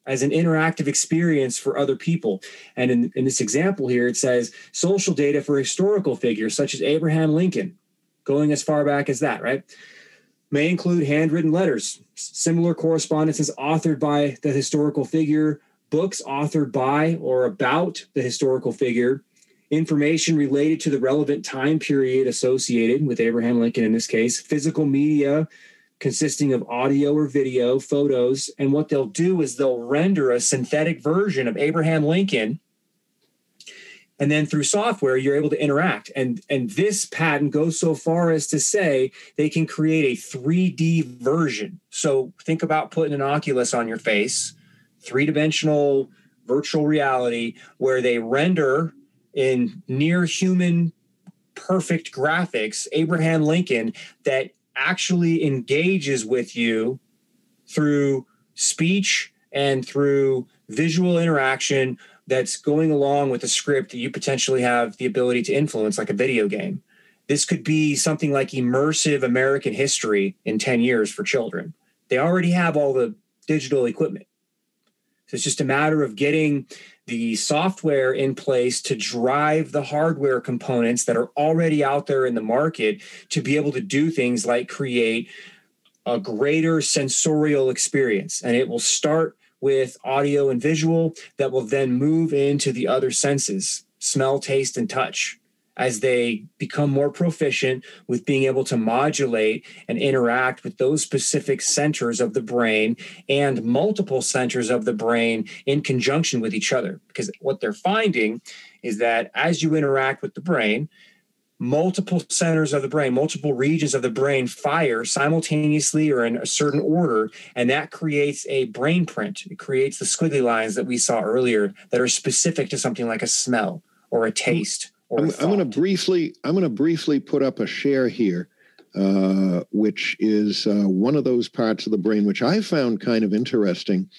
As an interactive experience for other people. And in this example here, it says social data for historical figures such as Abraham Lincoln, going as far back as that, right? May include handwritten letters, similar correspondences authored by the historical figure, books authored by or about the historical figure, information related to the relevant time period associated with Abraham Lincoln in this case, physical media consisting of audio or video, photos, and what they'll do is they'll render a synthetic version of Abraham Lincoln, and then through software, you're able to interact. And this patent goes so far as to say they can create a 3D version. So think about putting an Oculus on your face, three-dimensional virtual reality, where they render in near human perfect graphics Abraham Lincoln that actually engages with you through speech and through visual interaction that's going along with a script that you potentially have the ability to influence, like a video game. This could be something like immersive American history in 10 years for children. They already have all the digital equipment. So it's just a matter of getting the software in place to drive the hardware components that are already out there in the market to be able to do things like create a greater sensorial experience. And it will start with audio and visual that will then move into the other senses, smell, taste, and touch, as they become more proficient with being able to modulate and interact with those specific centers of the brain and multiple centers of the brain in conjunction with each other. Because what they're finding is that as you interact with the brain, multiple centers of the brain, multiple regions of the brain fire simultaneously or in a certain order, and that creates a brain print. It creates the squiggly lines that we saw earlier that are specific to something like a smell or a taste. I'm going to briefly put up a share here, which is one of those parts of the brain which I found kind of interesting.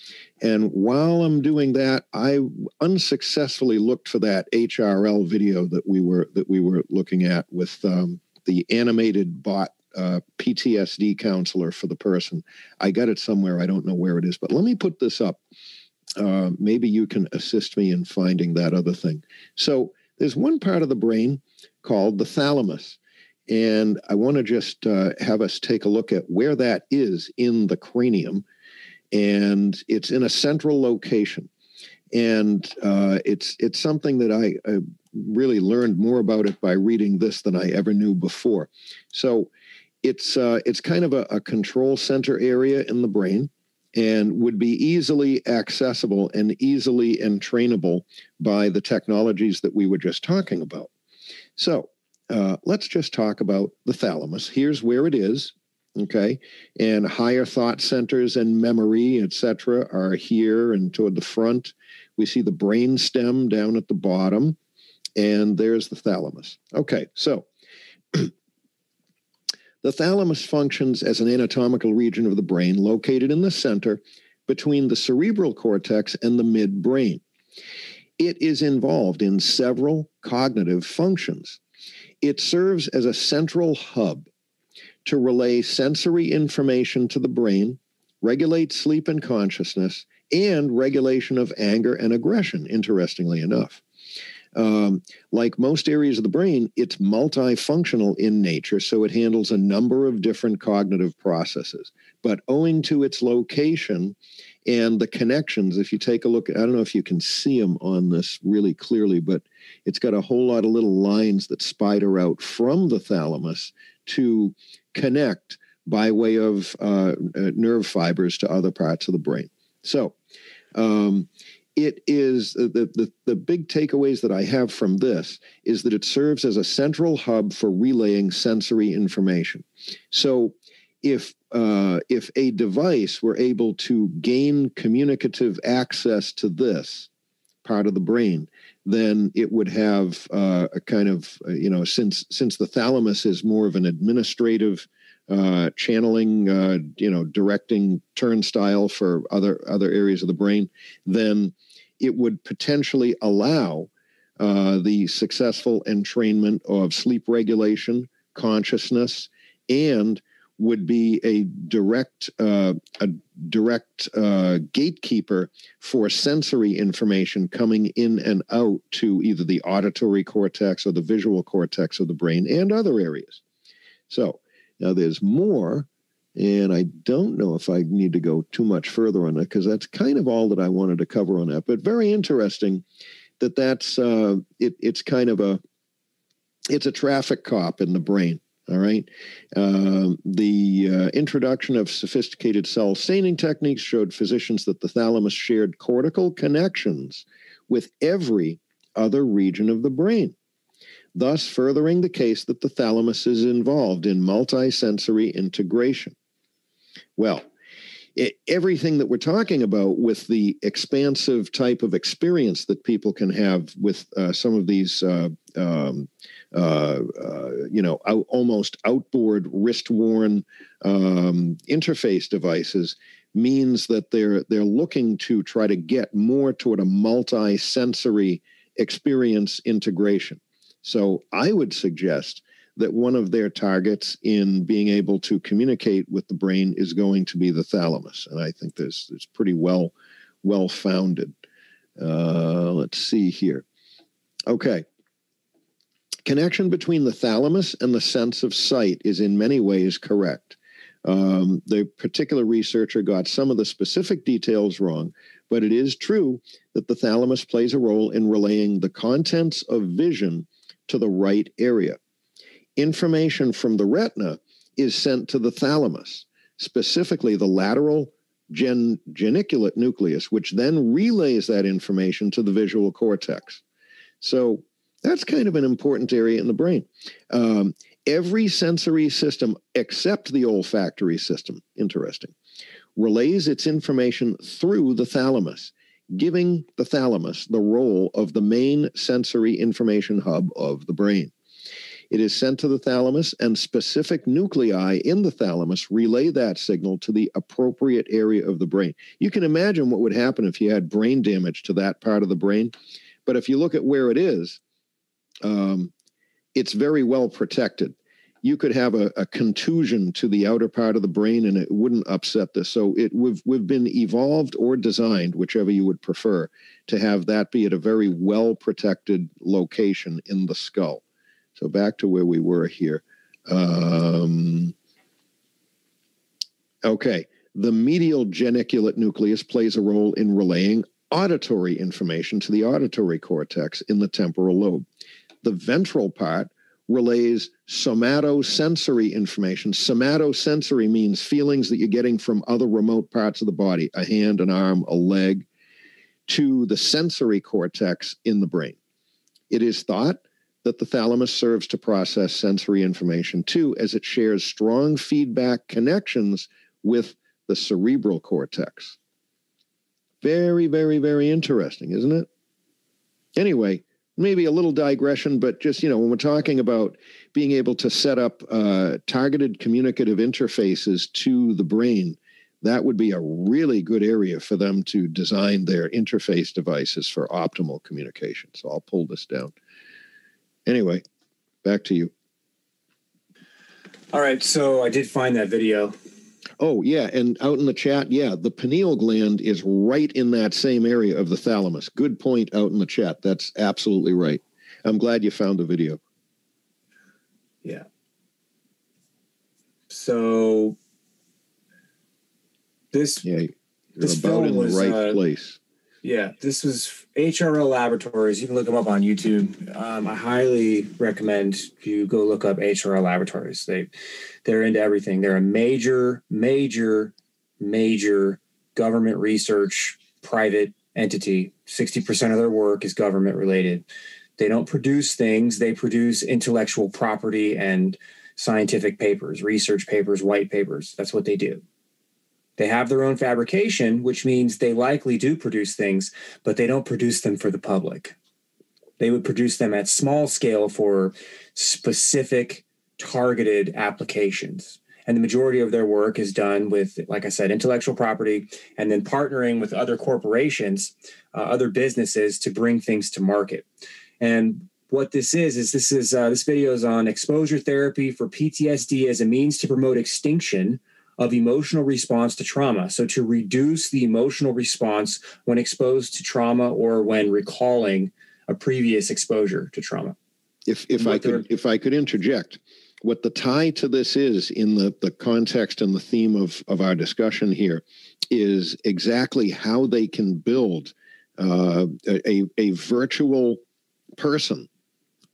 And while I'm doing that, I unsuccessfully looked for that HRL video that we were looking at with the animated bot PTSD counselor for the person. I got it somewhere. I don't know where it is, but let me put this up. Maybe you can assist me in finding that other thing. So there's one part of the brain called the thalamus, and I want to just have us take a look at where that is in the cranium, and it's in a central location, and it's something that I really learned more about it by reading this than I ever knew before. So it's kind of a control center area in the brain, and would be easily accessible and easily entrainable by the technologies that we were just talking about. So let's just talk about the thalamus. Here's where it is, okay? And higher thought centers and memory, etc., are here and toward the front. We see the brain stem down at the bottom, and there's the thalamus. Okay, so the thalamus functions as an anatomical region of the brain located in the center between the cerebral cortex and the midbrain. It is involved in several cognitive functions. It serves as a central hub to relay sensory information to the brain, regulate sleep and consciousness, and regulation of anger and aggression, interestingly enough. Like most areas of the brain, it's multifunctional in nature, so it handles a number of different cognitive processes. But owing to its location and the connections, if you take a look, I don't know if you can see them on this really clearly, but it's got a whole lot of little lines that spider out from the thalamus to connect by way of nerve fibers to other parts of the brain. So it is the big takeaways that I have from this is that it serves as a central hub for relaying sensory information. So if a device were able to gain communicative access to this part of the brain, then it would have a kind of, since the thalamus is more of an administrative channeling, directing turnstile for other areas of the brain, then it would potentially allow the successful entrainment of sleep regulation, consciousness, and would be a direct gatekeeper for sensory information coming in and out to either the auditory cortex or the visual cortex of the brain and other areas. So now there's more, and I don't know if I need to go too much further on it because that's kind of all that I wanted to cover on that. But very interesting that's it's a traffic cop in the brain. All right. The introduction of sophisticated cell staining techniques showed physicians that the thalamus shared cortical connections with every other region of the brain, thus furthering the case that the thalamus is involved in multisensory integration. Well, everything that we're talking about with the expansive type of experience that people can have with some of these almost outboard wrist-worn interface devices means that they're looking to try to get more toward a multi-sensory experience integration. So I would suggest that one of their targets in being able to communicate with the brain is going to be the thalamus, and I think it's pretty well founded. Let's see here. Okay. Connection between the thalamus and the sense of sight is in many ways correct. The particular researcher got some of the specific details wrong, but it is true that the thalamus plays a role in relaying the contents of vision to the right area. Information from the retina is sent to the thalamus, specifically the lateral geniculate nucleus, which then relays that information to the visual cortex. So that's kind of an important area in the brain. Every sensory system except the olfactory system, interesting, relays its information through the thalamus, giving the thalamus the role of the main sensory information hub of the brain. It is sent to the thalamus, and specific nuclei in the thalamus relay that signal to the appropriate area of the brain. You can imagine what would happen if you had brain damage to that part of the brain. But if you look at where it is, it's very well protected. You could have a contusion to the outer part of the brain and it wouldn't upset this. So we've been evolved or designed, whichever you would prefer, to have that be at a very well protected location in the skull. So back to where we were here. Okay, the medial geniculate nucleus plays a role in relaying auditory information to the auditory cortex in the temporal lobe. The ventral part relays somatosensory information. Somatosensory means feelings that you're getting from other remote parts of the body, a hand, an arm, a leg, to the sensory cortex in the brain. It is thought that the thalamus serves to process sensory information too, as it shares strong feedback connections with the cerebral cortex. Very, very, very interesting, isn't it? Anyway, maybe a little digression, but just, when we're talking about being able to set up targeted communicative interfaces to the brain, that would be a really good area for them to design their interface devices for optimal communication. So I'll pull this down. Anyway, back to you. All right, so I did find that video. Oh, yeah, and out in the chat, the pineal gland is right in that same area of the thalamus. Good point out in the chat. That's absolutely right. I'm glad you found the video. Yeah. So this you're this about film in was, the right place. Yeah, this was HRL Laboratories. You can look them up on YouTube. I highly recommend you go look up HRL Laboratories. They're into everything. They're a major government research private entity. 60% of their work is government related. They don't produce things. They produce intellectual property and scientific papers, research papers, white papers. That's what they do. They have their own fabrication, which means they likely do produce things, but they don't produce them for the public. They would produce them at small scale for specific targeted applications. And the majority of their work is done with, like I said, intellectual property, and then partnering with other corporations, other businesses to bring things to market. And what this video is on exposure therapy for PTSD as a means to promote extinction of emotional response to trauma. So to reduce the emotional response when exposed to trauma or when recalling a previous exposure to trauma. If I could interject, what the tie to this is in the context and the theme of our discussion here is exactly how they can build a virtual person.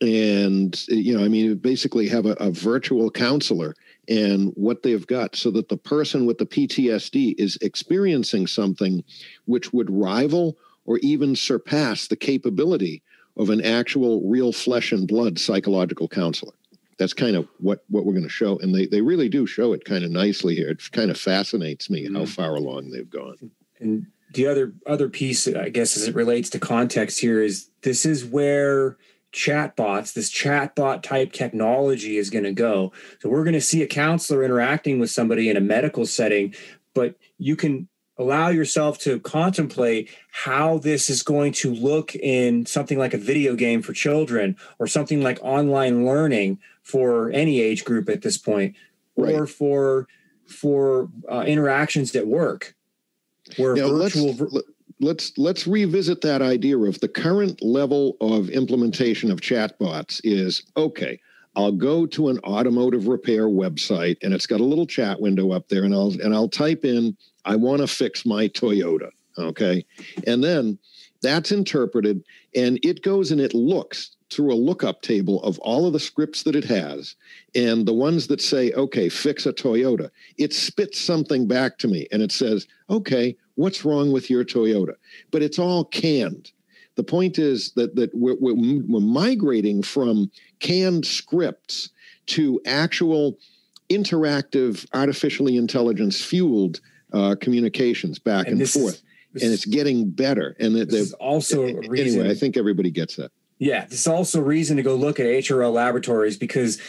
And, basically have a virtual counselor and what they've got so that the person with the PTSD is experiencing something which would rival or even surpass the capability of an actual real flesh and blood psychological counselor. That's kind of what we're going to show. And they really do show it kind of nicely here. It kind of fascinates me how far along they've gone. And the other piece, I guess, as it relates to context here is this is where chatbots, this chatbot type technology is going to go. So we're going to see a counselor interacting with somebody in a medical setting, but you can allow yourself to contemplate how this is going to look in something like a video game for children or something like online learning for any age group at this point, right, or for interactions at work. Where let's revisit that idea of the current level of implementation of chatbots is, okay, I'll go to an automotive repair website and it's got a little chat window up there and I'll type in, I want to fix my Toyota. Okay. And then that's interpreted and it goes and it looks through a lookup table of all of the scripts that it has. And the ones that say, okay, fix a Toyota, it spits something back to me and it says, okay, what's wrong with your Toyota? But it's all canned. The point is that we're migrating from canned scripts to actual interactive, artificially intelligence-fueled communications back and forth. And it's getting better. And this is also a reason. Anyway, I think everybody gets that. Yeah, this is also a reason to go look at HRL laboratories because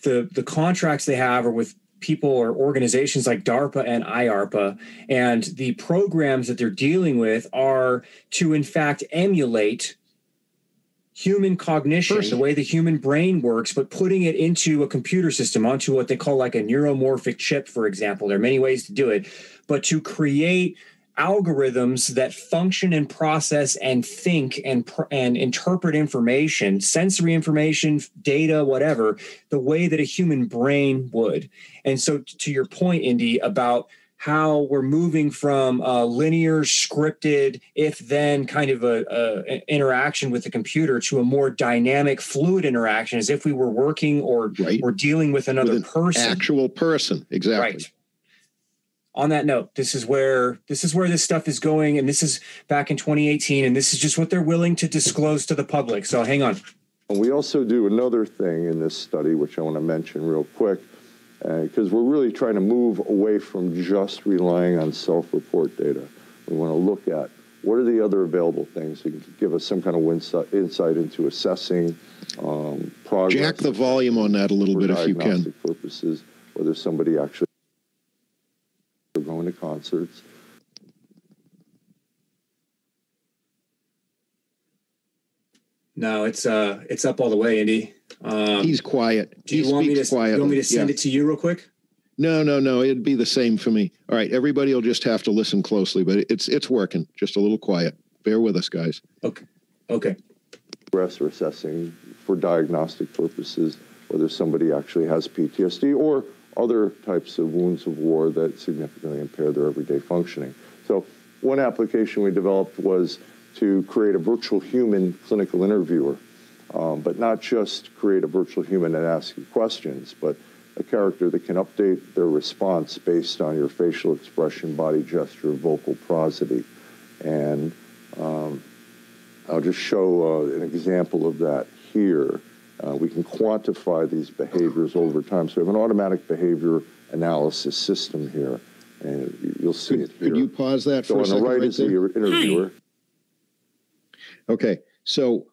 the contracts they have are with people or organizations like DARPA and IARPA, and the programs that they're dealing with are to, in fact, emulate human cognition, the way the human brain works, but putting it into a computer system, onto what they call like a neuromorphic chip, for example. There are many ways to do it, but to create algorithms that function and process and think and interpret information, sensory information, data, whatever, the way that a human brain would. And so to your point, Indy, about how we're moving from a linear, scripted, if-then kind of a interaction with the computer to a more dynamic, fluid interaction, as if we were working or dealing with another person. Actual person, exactly. Right. On that note, this is where this stuff is going, and this is back in 2018, and this is just what they're willing to disclose to the public. So hang on. We also do another thing in this study, which I want to mention real quick, because we're really trying to move away from just relying on self-report data. We want to look at what are the other available things that can give us some kind of insight into assessing progress. Jack the volume on that a little bit if you can. For diagnostic purposes, whether somebody actually going to concerts. No, it's up all the way, Indy. He's quiet. Do you want me to send it to you real quick? No. It'd be the same for me. All right, everybody will just have to listen closely, but it's working. Just a little quiet. Bear with us, guys. Okay. Progress or assessing for diagnostic purposes whether somebody actually has PTSD or other types of wounds of war that significantly impair their everyday functioning. So one application we developed was to create a virtual human clinical interviewer, but not just create a virtual human and ask you questions, but a character that can update their response based on your facial expression, body gesture, vocal prosody. And I'll just show an example of that here. We can quantify these behaviors over time. So we have an automatic behavior analysis system here, and you'll see it here. Could you pause that for a second? So on the right is the interviewer. Okay, so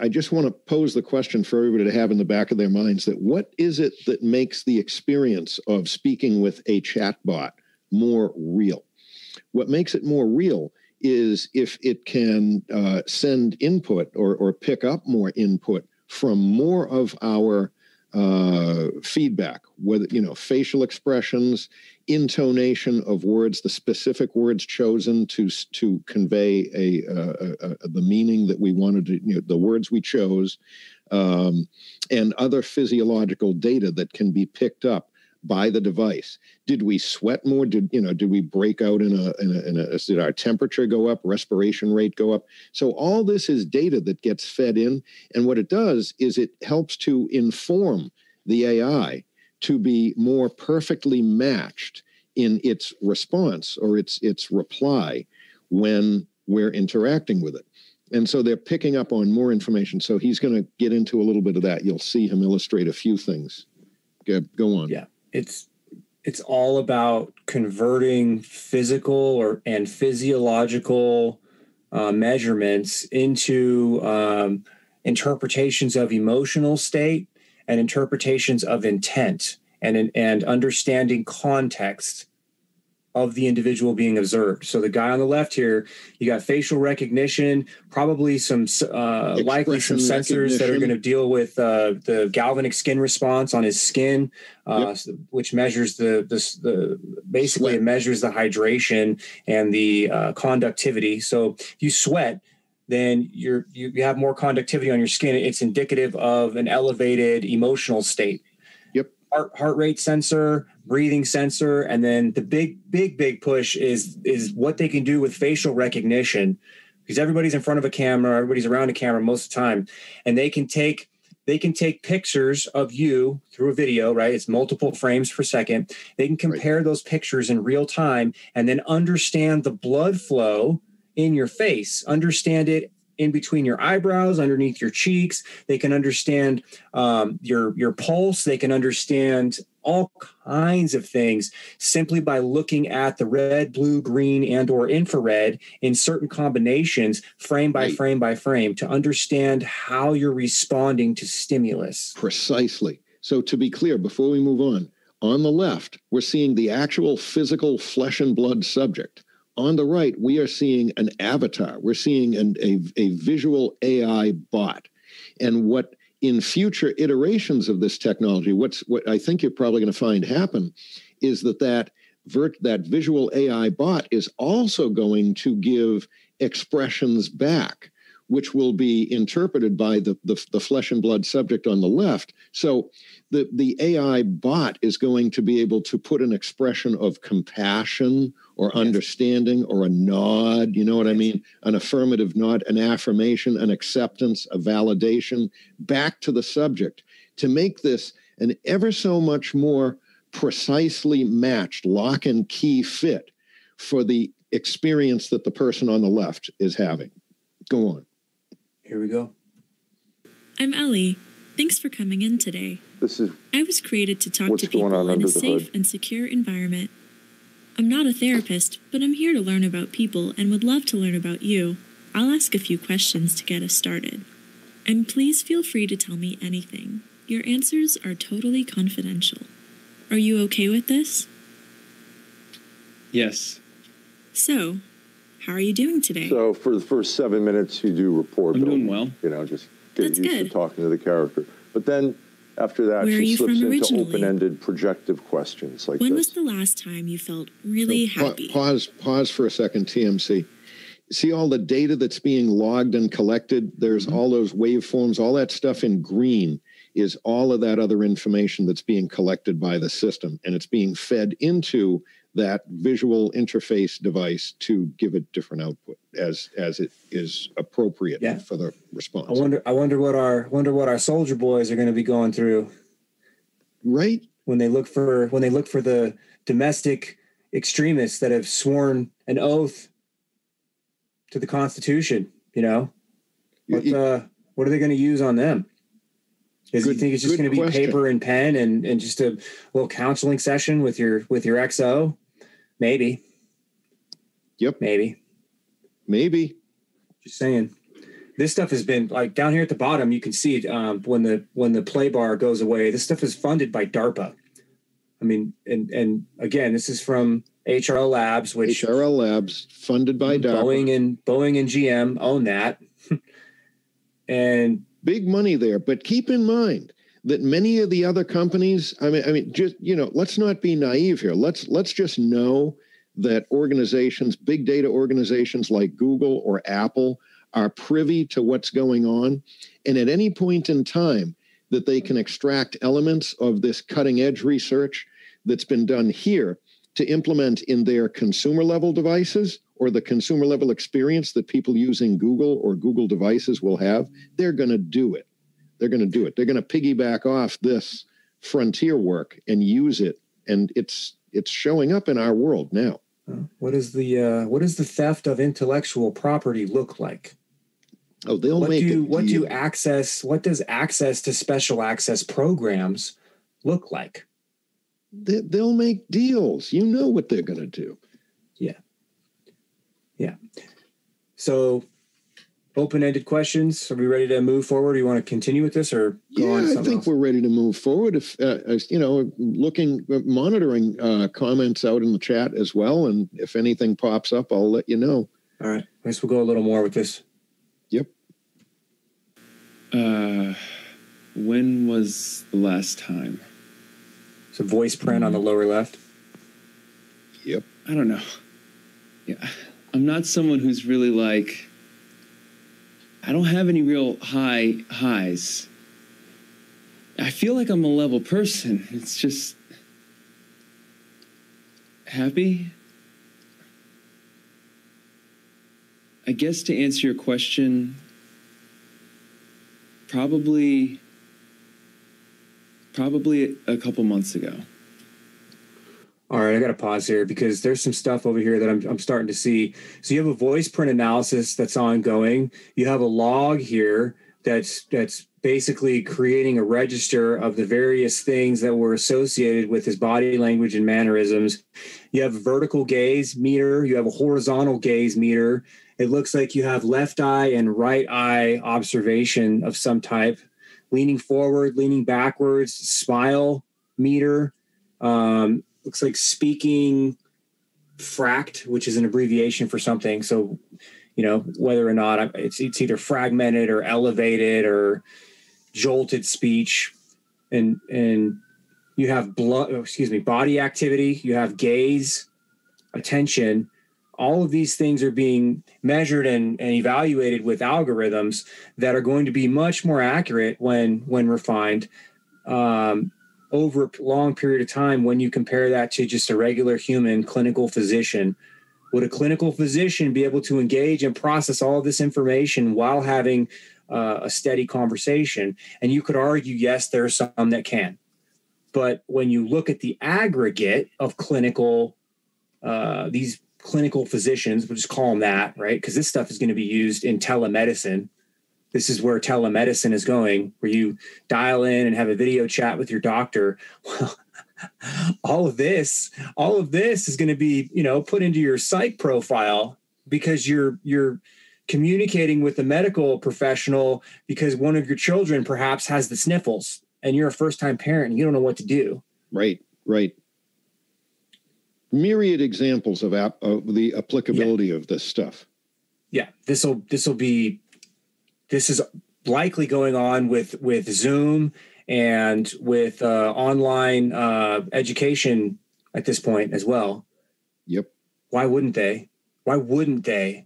I just want to pose the question for everybody to have in the back of their minds, that what is it that makes the experience of speaking with a chatbot more real? What makes it more real is if it can send input or pick up more input from more of our feedback, whether, facial expressions, intonation of words, the specific words chosen to convey the meaning that we wanted to, the words we chose, and other physiological data that can be picked up by the device. Did we sweat more? Did we break out did our temperature go up, respiration rate go up? So all this is data that gets fed in, and what it does is it helps to inform the AI to be more perfectly matched in its response or its reply when we're interacting with it. And so they're picking up on more information. So he's going to get into a little bit of that. You'll see him illustrate a few things. Go on. Yeah. It's all about converting physical and physiological measurements into interpretations of emotional state and interpretations of intent and understanding context of the individual being observed. So the guy on the left here, you got facial recognition, probably some likely some sensors that are going to deal with the galvanic skin response on his skin, which measures basically sweat. It measures the hydration and the conductivity. So if you sweat, then you have more conductivity on your skin. It's indicative of an elevated emotional state. Heart rate sensor, breathing sensor, and then the big push is what they can do with facial recognition, because everybody's in front of a camera, everybody's around a camera most of the time, and they can take pictures of you through a video, right? It's multiple frames per second. They can compare those pictures in real time and then understand the blood flow in your face, understand it in between your eyebrows, underneath your cheeks. They can understand your pulse. They can understand all kinds of things simply by looking at the red, blue, green, and or infrared in certain combinations, frame by frame by frame, to understand how you're responding to stimulus. Precisely. So to be clear, before we move on the left, we're seeing the actual physical flesh and blood subject. On the right, we are seeing an avatar. We're seeing a visual AI bot. And what in future iterations of this technology, what I think you're probably going to find happen is that visual AI bot is also going to give expressions back, which will be interpreted by the flesh and blood subject on the left. So the AI bot is going to be able to put an expression of compassion or understanding or a nod, you know what I mean? An affirmative nod, an affirmation, an acceptance, a validation back to the subject to make this an ever so much more precisely matched lock and key fit for the experience that the person on the left is having. Go on. Here we go. I'm Ellie. Thanks for coming in today. I was created to talk to people in a safe and secure environment. I'm not a therapist, but I'm here to learn about people and would love to learn about you. I'll ask a few questions to get us started. And please feel free to tell me anything. Your answers are totally confidential. Are you okay with this? Yes. So, how are you doing today? So for the first 7 minutes, you do rapport building. I'm doing well. Just get used to talking to the character. But then after that, she slips into open-ended projective questions like When was the last time you felt really happy? Pause for a second, TMC. See all the data that's being logged and collected? There's all those waveforms, all that stuff in green is all of that other information that's being collected by the system, and it's being fed into that visual interface device to give it different output as it is appropriate for the response. I wonder what our soldier boys are going to be going through, right? When they look for the domestic extremists that have sworn an oath to the Constitution? What are they going to use on them? Do you think it's just going to be paper and pen and just a little counseling session with your XO? Maybe. Yep. Maybe. Just saying. This stuff has been like down here at the bottom. You can see it when the play bar goes away. This stuff is funded by DARPA. I mean, and again, this is from HRL Labs, which HRL Labs funded by Boeing and GM own that. And big money there. But keep in mind that many of the other companies, I mean, just, let's not be naive here. Let's just know that organizations, big data organizations like Google or Apple, are privy to what's going on. And at any point in time that they can extract elements of this cutting edge research that's been done here to implement in their consumer level devices or the consumer level experience that people using Google or Google devices will have, they're going to do it. They're going to piggyback off this frontier work and use it. And it's showing up in our world now. What does the theft of intellectual property look like? Oh, what does access to special access programs look like? They'll make deals. You know what they're going to do. Yeah. So, open-ended questions. Are we ready to move forward? Do you want to continue with this or go on? Yeah, I think we're ready to move forward. If monitoring comments out in the chat as well, and if anything pops up, I'll let you know. All right. I guess we'll go a little more with this. Yep. When was the last time? It's a voice print on the lower left. Yep. I don't know. Yeah, I'm not someone who's really like, I don't have any real highs. I feel like I'm a level person. It's just happy. I guess to answer your question, probably a couple months ago. All right, I got to pause here because there's some stuff over here that I'm starting to see. So you have a voice print analysis that's ongoing. You have a log here that's basically creating a register of the various things that were associated with his body language and mannerisms. You have a vertical gaze meter. You have a horizontal gaze meter. It looks like you have left eye and right eye observation of some type. Leaning forward, leaning backwards, smile meter. Looks like speaking fract, which is an abbreviation for something. So, whether or not it's either fragmented or elevated or jolted speech. And you have body activity, you have gaze, attention. All of these things are being measured and evaluated with algorithms that are going to be much more accurate when refined over a long period of time. When you compare that to just a regular human clinical physician, would a clinical physician be able to engage and process all of this information while having a steady conversation? And you could argue, yes, there are some that can. But when you look at the aggregate of these clinical physicians, we'll just call them that, right? Because this stuff is going to be used in telemedicine. This is where telemedicine is going, where you dial in and have a video chat with your doctor. Well, all of this is going to be, put into your psych profile because you're communicating with a medical professional because one of your children perhaps has the sniffles and you're a first-time parent and you don't know what to do. Right. Myriad examples of the applicability of this stuff. Yeah, this is likely going on with Zoom and with online education at this point as well. Yep. Why wouldn't they? And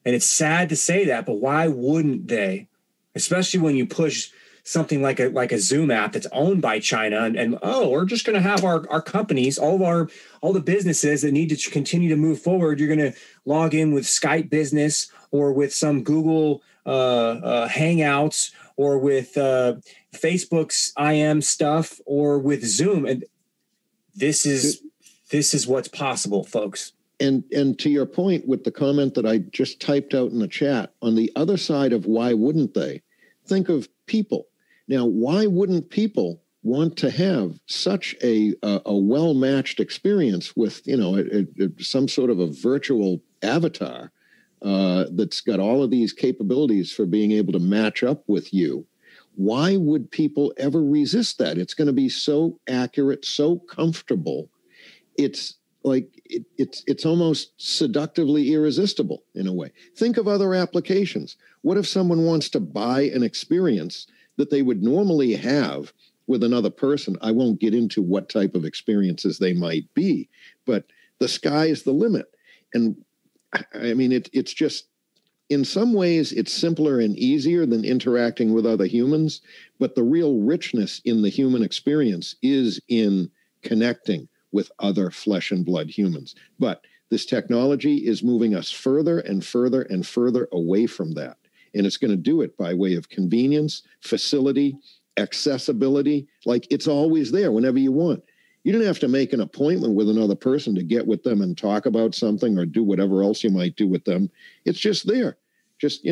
it's sad to say that, but why wouldn't they? Especially when you push something like a Zoom app that's owned by China and we're just going to have our companies, all the businesses that need to continue to move forward. You're going to log in with Skype Business or with some Google Hangouts or with Facebook's IM stuff or with Zoom. And this is what's possible, folks. And to your point with the comment that I just typed out in the chat, on the other side of why wouldn't they, think of people. Now, why wouldn't people want to have such a well-matched experience with, some sort of a virtual avatar that's got all of these capabilities for being able to match up with you? Why would people ever resist that? It's going to be so accurate, so comfortable. It's like it's almost seductively irresistible in a way. Think of other applications. What if someone wants to buy an experience that they would normally have with another person? I won't get into what type of experiences they might be, but the sky is the limit. And I mean, it's just, in some ways, it's simpler and easier than interacting with other humans, but the real richness in the human experience is in connecting with other flesh and blood humans. But this technology is moving us further and further and further away from that. And it's going to do it by way of convenience, facility, accessibility. Like, it's always there whenever you want. You don't have to make an appointment with another person to get with them and talk about something or do whatever else you might do with them. It's just there. Just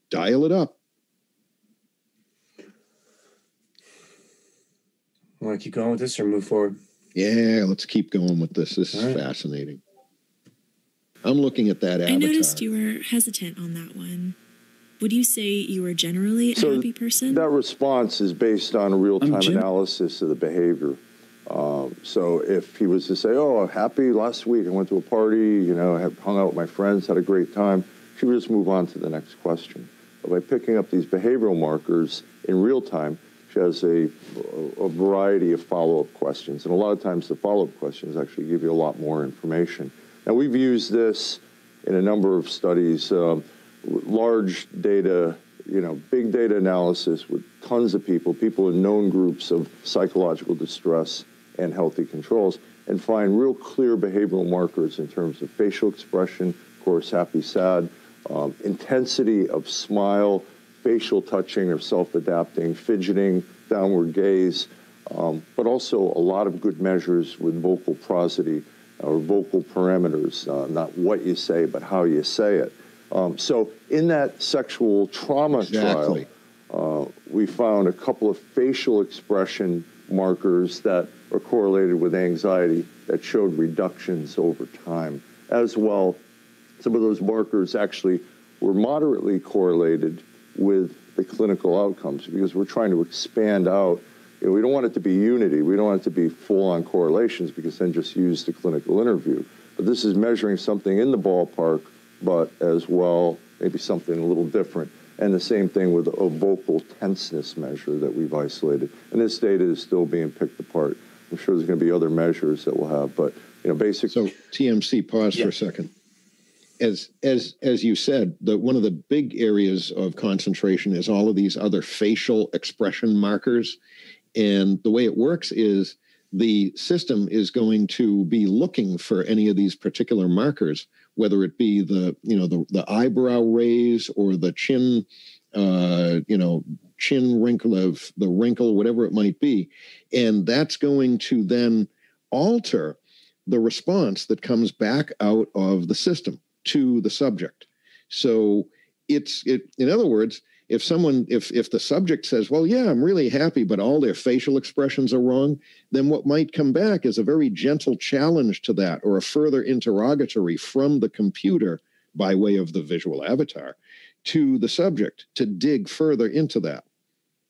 dial it up. Want to keep going with this or move forward? Yeah, let's keep going with this. This is fascinating. I'm looking at that avatar. I noticed you were hesitant on that one. Would you say you were generally a happy person? That response is based on real-time analysis of the behavior. So if he was to say, oh, I'm happy last week, I went to a party, I hung out with my friends, had a great time, she would just move on to the next question. But by picking up these behavioral markers in real time, she has a variety of follow-up questions. And a lot of times the follow-up questions actually give you a lot more information. Now, we've used this in a number of studies, large data, big data analysis with tons of people in known groups of psychological distress and healthy controls, and find real clear behavioral markers in terms of facial expression, of course, happy, sad, intensity of smile, facial touching or self-adapting, fidgeting, downward gaze, but also a lot of good measures with vocal prosody or vocal parameters, not what you say, but how you say it. So in that sexual trauma trial, we found a couple of facial expression markers that are correlated with anxiety that showed reductions over time. As well, some of those markers actually were moderately correlated with the clinical outcomes, because we're trying to expand out. We don't want it to be unity. We don't want it to be full-on correlations, because then just use the clinical interview. But this is measuring something in the ballpark, but as well, maybe something a little different. And the same thing with a vocal tenseness measure that we've isolated. And this data is still being picked apart. I'm sure there's going to be other measures that we'll have, but basically. So TMC, pause for a second. As you said, one of the big areas of concentration is all of these other facial expression markers. And the way it works is the system is going to be looking for any of these particular markers, whether it be the eyebrow raise or the chin, chin wrinkle of the wrinkle, whatever it might be. And that's going to then alter the response that comes back out of the system to the subject. So in other words, if the subject says, well, yeah, I'm really happy, but all their facial expressions are wrong, then what might come back is a very gentle challenge to that, or a further interrogatory from the computer by way of the visual avatar to the subject to dig further into that.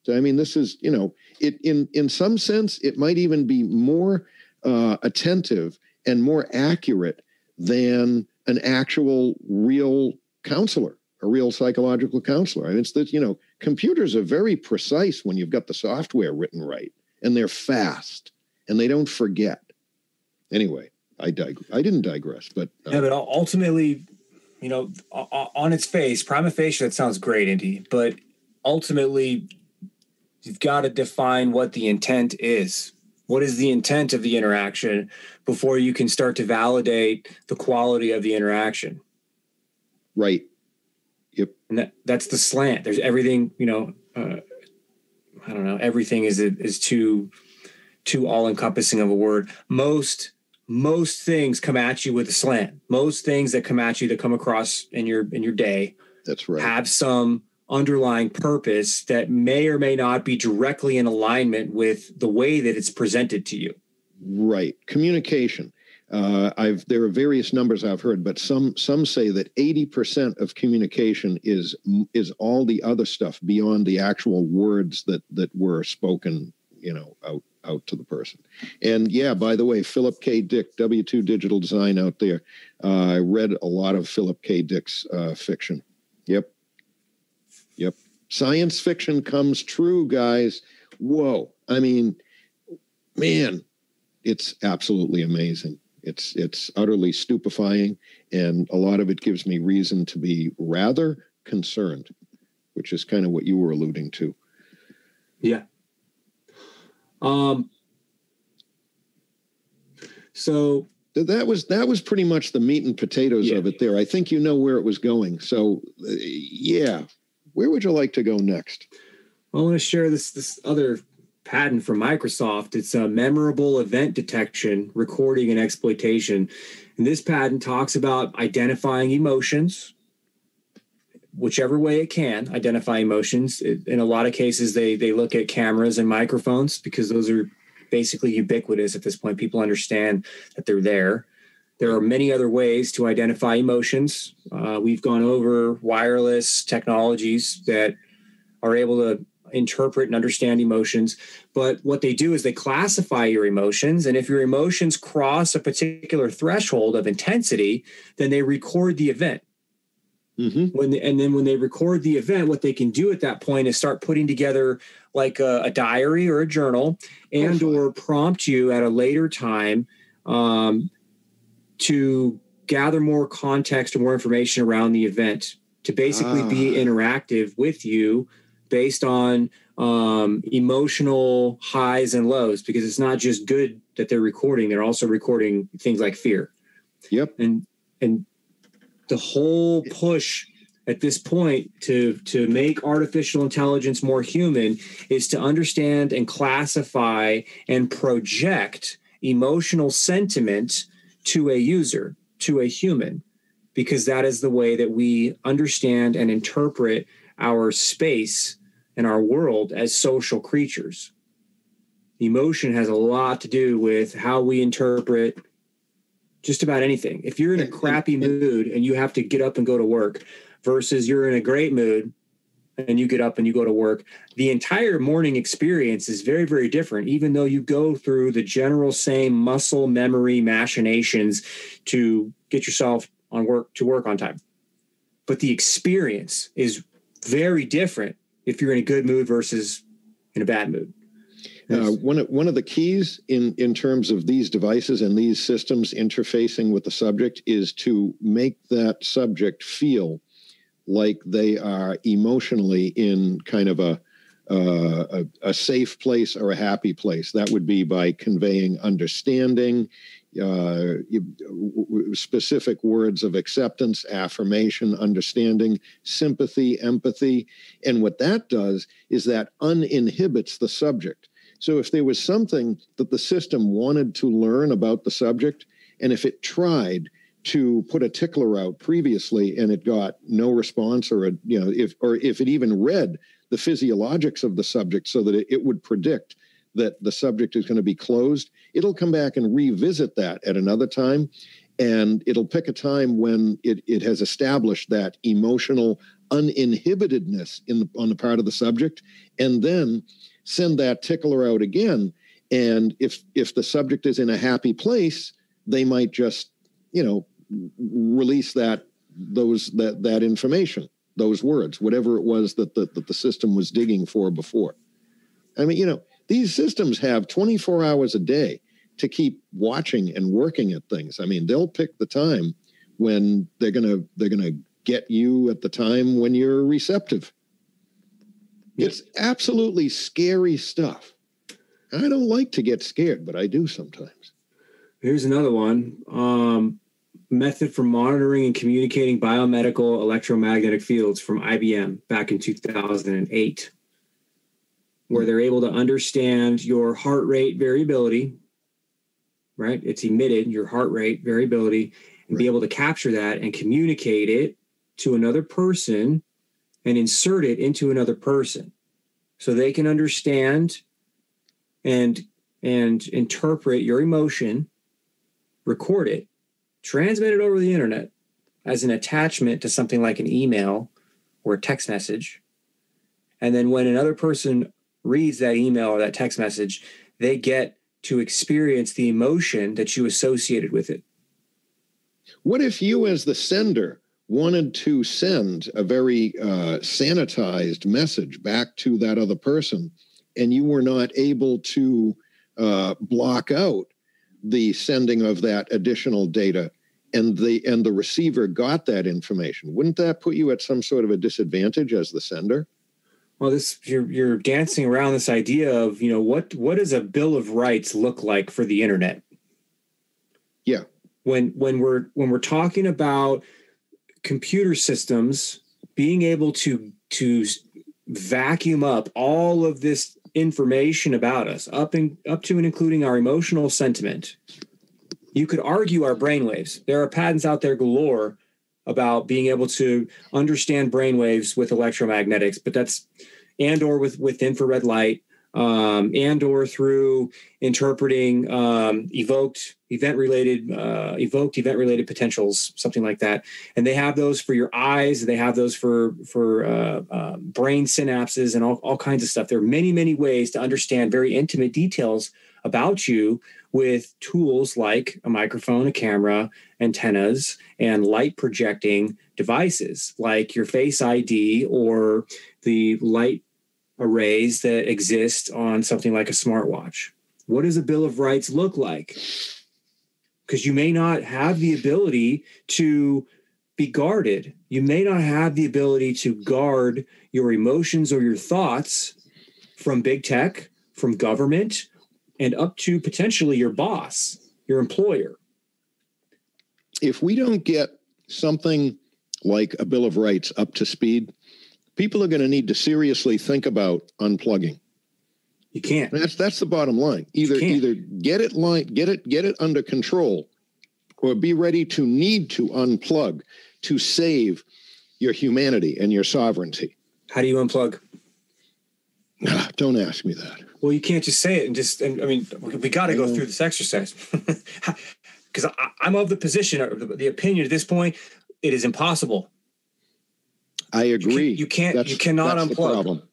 So, I mean, this is, in some sense, it might even be more attentive and more accurate than an actual real counselor, a real psychological counselor. I mean, it's that, computers are very precise when you've got the software written right, and they're fast, and they don't forget. Anyway, I didn't digress, but... Yeah, but ultimately, on its face, prima facie, that sounds great, Indy, but ultimately, you've got to define what the intent is. What is the intent of the interaction before you can start to validate the quality of the interaction? Right. Yep. And that's the slant. There's everything, I don't know. Everything is too all-encompassing of a word. Most most things come at you with a slant. Most things that come at you, that come across in your day, that's right, have some underlying purpose that may or may not be directly in alignment with the way that it's presented to you. Right. Communication. There are various numbers I've heard, but some say that 80% of communication is all the other stuff beyond the actual words that were spoken, out to the person. And yeah, by the way, Philip K. Dick, W2 Digital Design out there. I read a lot of Philip K. Dick's fiction. Yep. Science fiction comes true, guys. Whoa. I mean, man, it's absolutely amazing. It's utterly stupefying, and a lot of it gives me reason to be rather concerned, which is kind of what you were alluding to. Yeah. So that was pretty much the meat and potatoes of it there. I think you know where it was going. So yeah, where would you like to go next? I want to share this other patent from Microsoft. It's a memorable event detection, recording, and exploitation. And this patent talks about identifying emotions, whichever way it can identify emotions. In a lot of cases, they look at cameras and microphones because those are basically ubiquitous at this point. People understand that they're there. There are many other ways to identify emotions. We've gone over wireless technologies that are able to interpret and understand emotions. But what they do is they classify your emotions. And if your emotions cross a particular threshold of intensity, then they record the event. Mm-hmm. And then when they record the event, what they can do at that point is start putting together like a diary or a journal, and or prompt you at a later time to gather more context or more information around the event, to basically be interactive with you based on emotional highs and lows, because it's not just good that they're recording. They're also recording things like fear. Yep. And the whole push at this point to make artificial intelligence more human is to understand and classify and project emotional sentiment to a user, to a human, because that is the way that we understand and interpret our space and our world as social creatures. Emotion has a lot to do with how we interpret just about anything. If you're in a crappy mood and you have to get up and go to work versus you're in a great mood and you get up and you go to work, the entire morning experience is very, very different, even though you go through the general same muscle memory machinations to get yourself to work on time. But the experience is very different if you're in a good mood versus in a bad mood. One of the keys in terms of these devices and these systems interfacing with the subject is to make that subject feel like they are emotionally in kind of a safe place or a happy place. That would be by conveying understanding, specific words of acceptance, affirmation, understanding, sympathy, empathy. And what that does is that uninhibits the subject. So if there was something that the system wanted to learn about the subject, and if it tried to put a tickler out previously and it got no response, or if it even read the physiologics of the subject so that it would predict that the subject is going to be closed, it'll come back and revisit that at another time, and it'll pick a time when it has established that emotional uninhibitedness on the part of the subject, and then send that tickler out again. And if the subject is in a happy place, they might just, release that information, those words, whatever it was that the system was digging for before. I mean, these systems have 24 hours a day to keep watching and working at things. I mean, they'll pick the time when they're gonna get you at the time when you're receptive. It's absolutely scary stuff. I don't like to get scared, but I do sometimes. Here's another one. Method for monitoring and communicating biomedical electromagnetic fields from IBM back in 2008, where they're able to understand your heart rate variability, right? It's emitted, your heart rate variability, and be able to capture that and communicate it to another person and insert it into another person so they can understand and interpret your emotion, record it, transmit it over the internet as an attachment to something like an email or a text message. And then when another person reads that email or that text message, they get to experience the emotion that you associated with it. What if you, as the sender, wanted to send a very sanitized message back to that other person, and you were not able to block out the sending of that additional data, and the receiver got that information? Wouldn't that put you at some sort of a disadvantage as the sender? Well, you're dancing around this idea of, what does a bill of rights look like for the internet? Yeah. When we're talking about computer systems being able to vacuum up all of this information about us, up to and including our emotional sentiment, you could argue our brainwaves. There are patents out there galore about being able to understand brainwaves with electromagnetics, but that's and/or with infrared light, and/or through interpreting evoked event-related potentials, something like that. And they have those for your eyes. They have those for brain synapses and all kinds of stuff. There are many, many ways to understand very intimate details about you with tools like a microphone, a camera, antennas, and light projecting devices like your Face ID or the light arrays that exist on something like a smartwatch. What does a bill of rights look like? Because you may not have the ability to be guarded. You may not have the ability to guard your emotions or your thoughts from big tech, from government, and up to potentially your boss, your employer. If we don't get something like a Bill of Rights up to speed, people are going to need to seriously think about unplugging. You can't. That's the bottom line. Either get it under control, or be ready to need to unplug to save your humanity and your sovereignty. How do you unplug? Don't ask me that. Well, you can't just say it we got to go through this exercise because I'm of the position or the opinion at this point, it is impossible. I agree. You cannot unplug. The problem.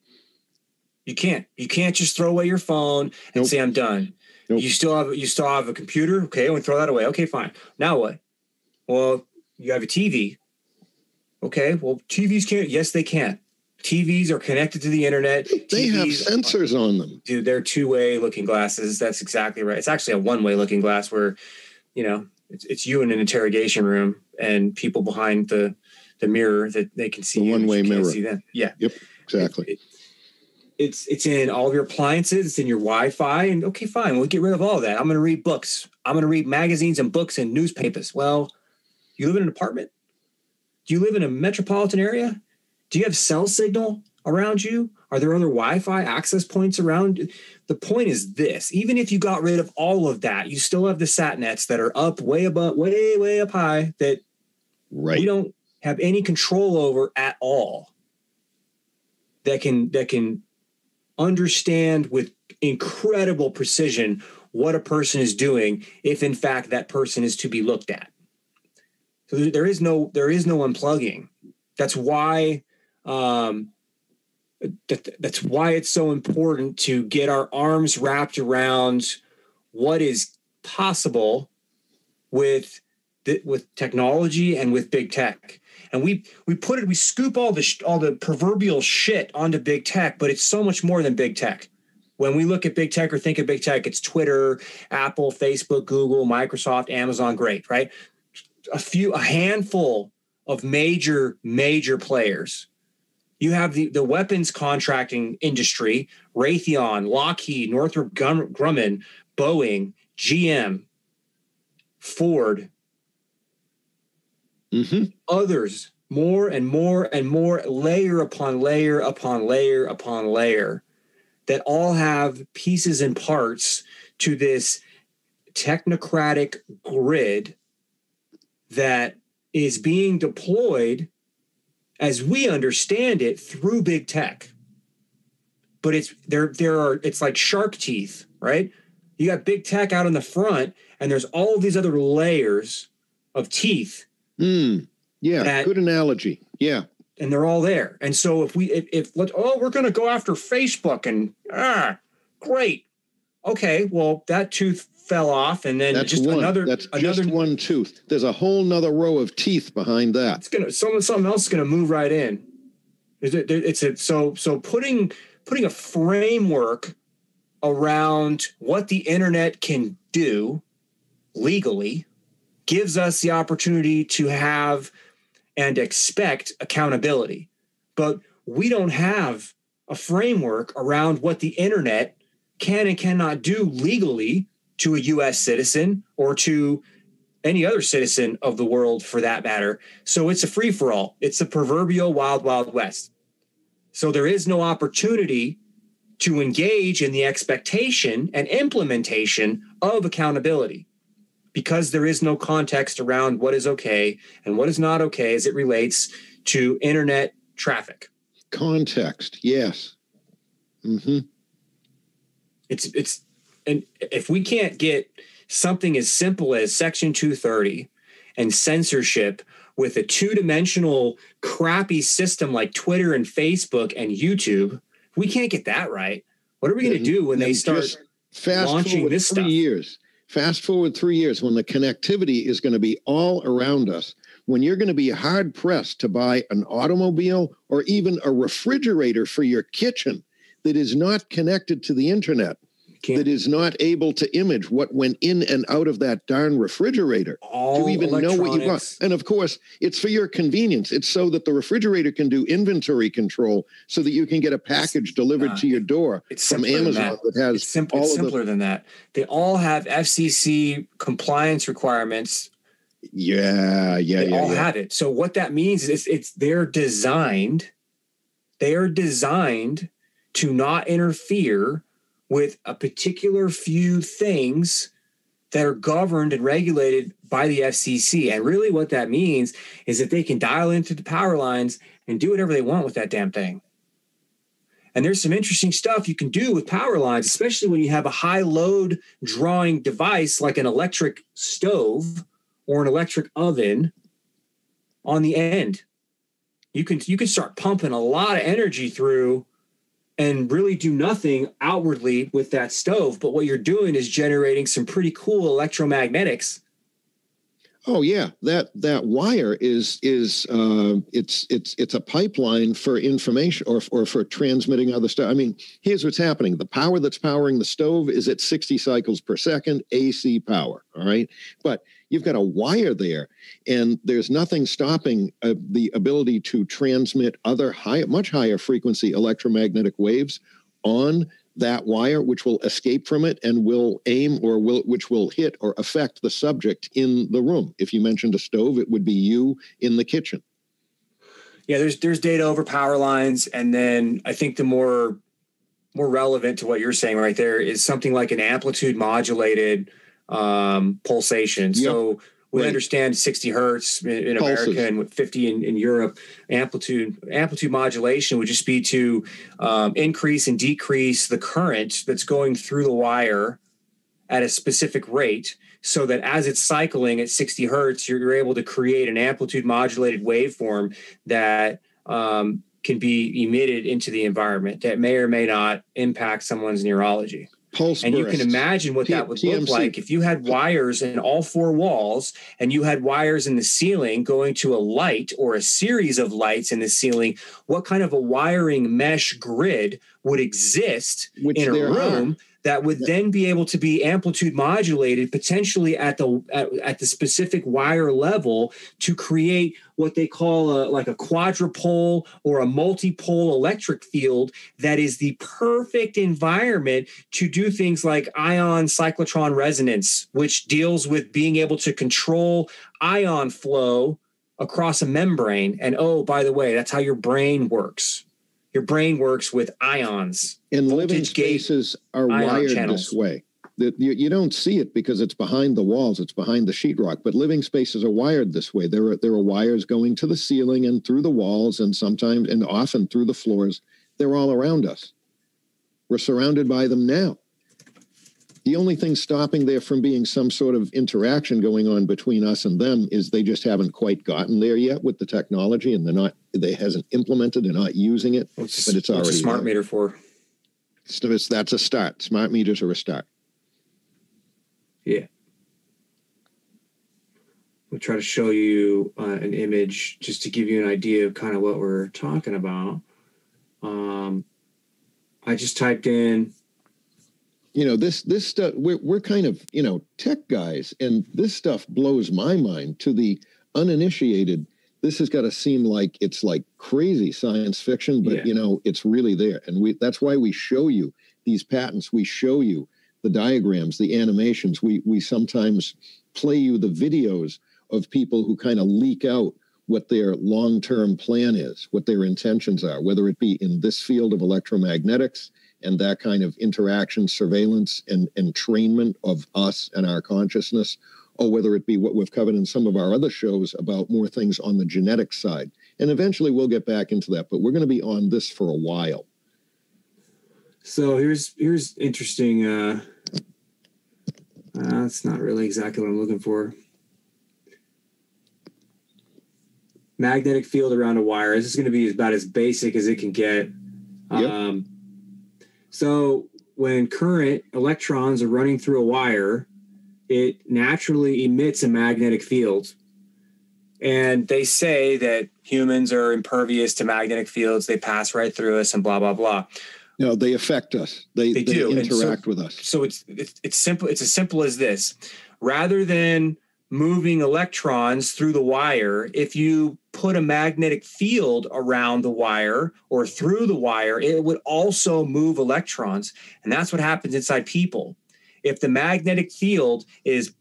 You can't just throw away your phone and say, I'm done. Nope. You still have a computer. Okay. I'm going to throw that away. Okay, fine. Now what? Well, you have a TV. Okay. Well, TVs can't. Yes, they can. TVs are connected to the internet. They have sensors on them. Dude, they're two-way looking glasses. That's exactly right. It's actually a one-way looking glass where, it's you in an interrogation room and people behind the mirror that they can see. The one-way mirror. See them. Yeah. Yep. Exactly. It's in all of your appliances. It's in your Wi-Fi. And okay, fine. We'll get rid of all of that. I'm going to read books. I'm going to read magazines and books and newspapers. Well, you live in an apartment? Do you live in a metropolitan area? Do you have cell signal around you? Are there other Wi-Fi access points around? The point is this: even if you got rid of all of that, you still have the sat nets that are up way above, way up high that we don't have any control over at all. That can understand with incredible precision what a person is doing if in fact that person is to be looked at. So there is no unplugging. That's why that's why it's so important to get our arms wrapped around what is possible with technology and with big tech. And we scoop all the proverbial shit onto big tech, but it's so much more than big tech. When we look at big tech or think of big tech, it's Twitter, Apple, Facebook, Google, Microsoft, Amazon, great, right? A handful of major players. You have the weapons contracting industry, Raytheon, Lockheed, Northrop Grumman, Boeing, GM, Ford, others, more and more and more, layer upon layer upon layer upon layer, that all have pieces and parts to this technocratic grid that is being deployed, as we understand it, through big tech. But it's like shark teeth, right? You got big tech out in the front, and there's all of these other layers of teeth. Yeah, good analogy. Yeah. And they're all there. And so we're going to go after Facebook, and great. Okay, well, that tooth fell off, and then that's just one tooth. There's a whole nother row of teeth behind that. It's something else is going to move right in. So putting a framework around what the internet can do legally gives us the opportunity to have and expect accountability. But we don't have a framework around what the internet can and cannot do legally to a U.S. citizen or to any other citizen of the world for that matter. So it's a free-for-all. It's the proverbial wild, wild west. So there is no opportunity to engage in the expectation and implementation of accountability because there is no context around what is okay and what is not okay as it relates to internet traffic. Context, yes. Mm-hmm. And if we can't get something as simple as Section 230 and censorship with a two-dimensional crappy system like Twitter and Facebook and YouTube, we can't get that right. What are we going to do when they start launching this stuff? Fast forward 3 years when the connectivity is going to be all around us, when you're going to be hard-pressed to buy an automobile or even a refrigerator for your kitchen that is not connected to the internet, that is not able to image what went in and out of that darn refrigerator to even know what you bought. And of course, it's for your convenience. It's so that the refrigerator can do inventory control so that you can get a package delivered to your door from Amazon that has it's simpler than that. They all have FCC compliance requirements. They all have it. So what that means is they're designed to not interfere with a particular few things that are governed and regulated by the FCC. And really what that means is that they can dial into the power lines and do whatever they want with that damn thing. And there's some interesting stuff you can do with power lines, especially when you have a high load drawing device like an electric stove or an electric oven on the end. You can start pumping a lot of energy through and really do nothing outwardly with that stove. But what you're doing is generating some pretty cool electromagnetics. Oh yeah, that wire is it's a pipeline for information or for transmitting other stuff. I mean, here's what's happening. The power that's powering the stove is at 60 cycles per second, AC power. All right, but you've got a wire there, and there's nothing stopping the ability to transmit other much higher frequency electromagnetic waves on that wire, which will escape from it and will aim which will hit or affect the subject in the room. If you mentioned a stove, it would be you in the kitchen. Yeah, there's data over power lines, and then I think the more relevant to what you're saying right there is something like an amplitude modulated pulsation. Yep. So we understand 60 hertz in America and 50 in Europe. Amplitude modulation would just be to increase and decrease the current that's going through the wire at a specific rate, so that as it's cycling at 60 hertz, you're able to create an amplitude modulated waveform that can be emitted into the environment that may or may not impact someone's neurology. Pulse and bursts. You can imagine what that would look like if you had wires in all four walls and you had wires in the ceiling going to a light or a series of lights in the ceiling. What kind of a wiring mesh grid would exist in a room that would then be able to be amplitude modulated potentially at the specific wire level to create what they call like a quadrupole or a multipole electric field that is the perfect environment to do things like ion cyclotron resonance, which deals with being able to control ion flow across a membrane. And oh, by the way, that's how your brain works. Your brain works with ions. And living spaces are wired this way. You don't see it because it's behind the walls, it's behind the sheetrock, but living spaces are wired this way. There are wires going to the ceiling and through the walls and sometimes and often through the floors. They're all around us. We're surrounded by them now. The only thing stopping there from being some sort of interaction going on between us and them is they just haven't quite gotten there yet with the technology, and they hasn't implemented, they're not using it, but it's already what's a smart there. Meter for? So that's a start. Smart meters are a start. Yeah. We'll try to show you an image just to give you an idea of kind of what we're talking about. I just typed in. This stuff, we're kind of, tech guys, and this stuff blows my mind. To the uninitiated, this has got to seem like it's like crazy science fiction, but, it's really there. And that's why we show you these patents. We show you the diagrams, the animations. We sometimes play you the videos of people who kind of leak out what their long-term plan is, what their intentions are, whether it be in this field of electromagnetics and that kind of interaction, surveillance, and entrainment of us and our consciousness, or whether it be what we've covered in some of our other shows about more things on the genetic side. And eventually we'll get back into that, but we're going to be on this for a while. So here's interesting. That's not really exactly what I'm looking for. Magnetic field around a wire. This is going to be about as basic as it can get. Yep. So when current electrons are running through a wire, it naturally emits a magnetic field. And they say that humans are impervious to magnetic fields. They pass right through us and blah, blah, blah. No, they affect us. They do interact with us. So it's simple. It's as simple as this. Rather than moving electrons through the wire, if you put a magnetic field around the wire or through the wire, it would also move electrons. And that's what happens inside people. If the magnetic field is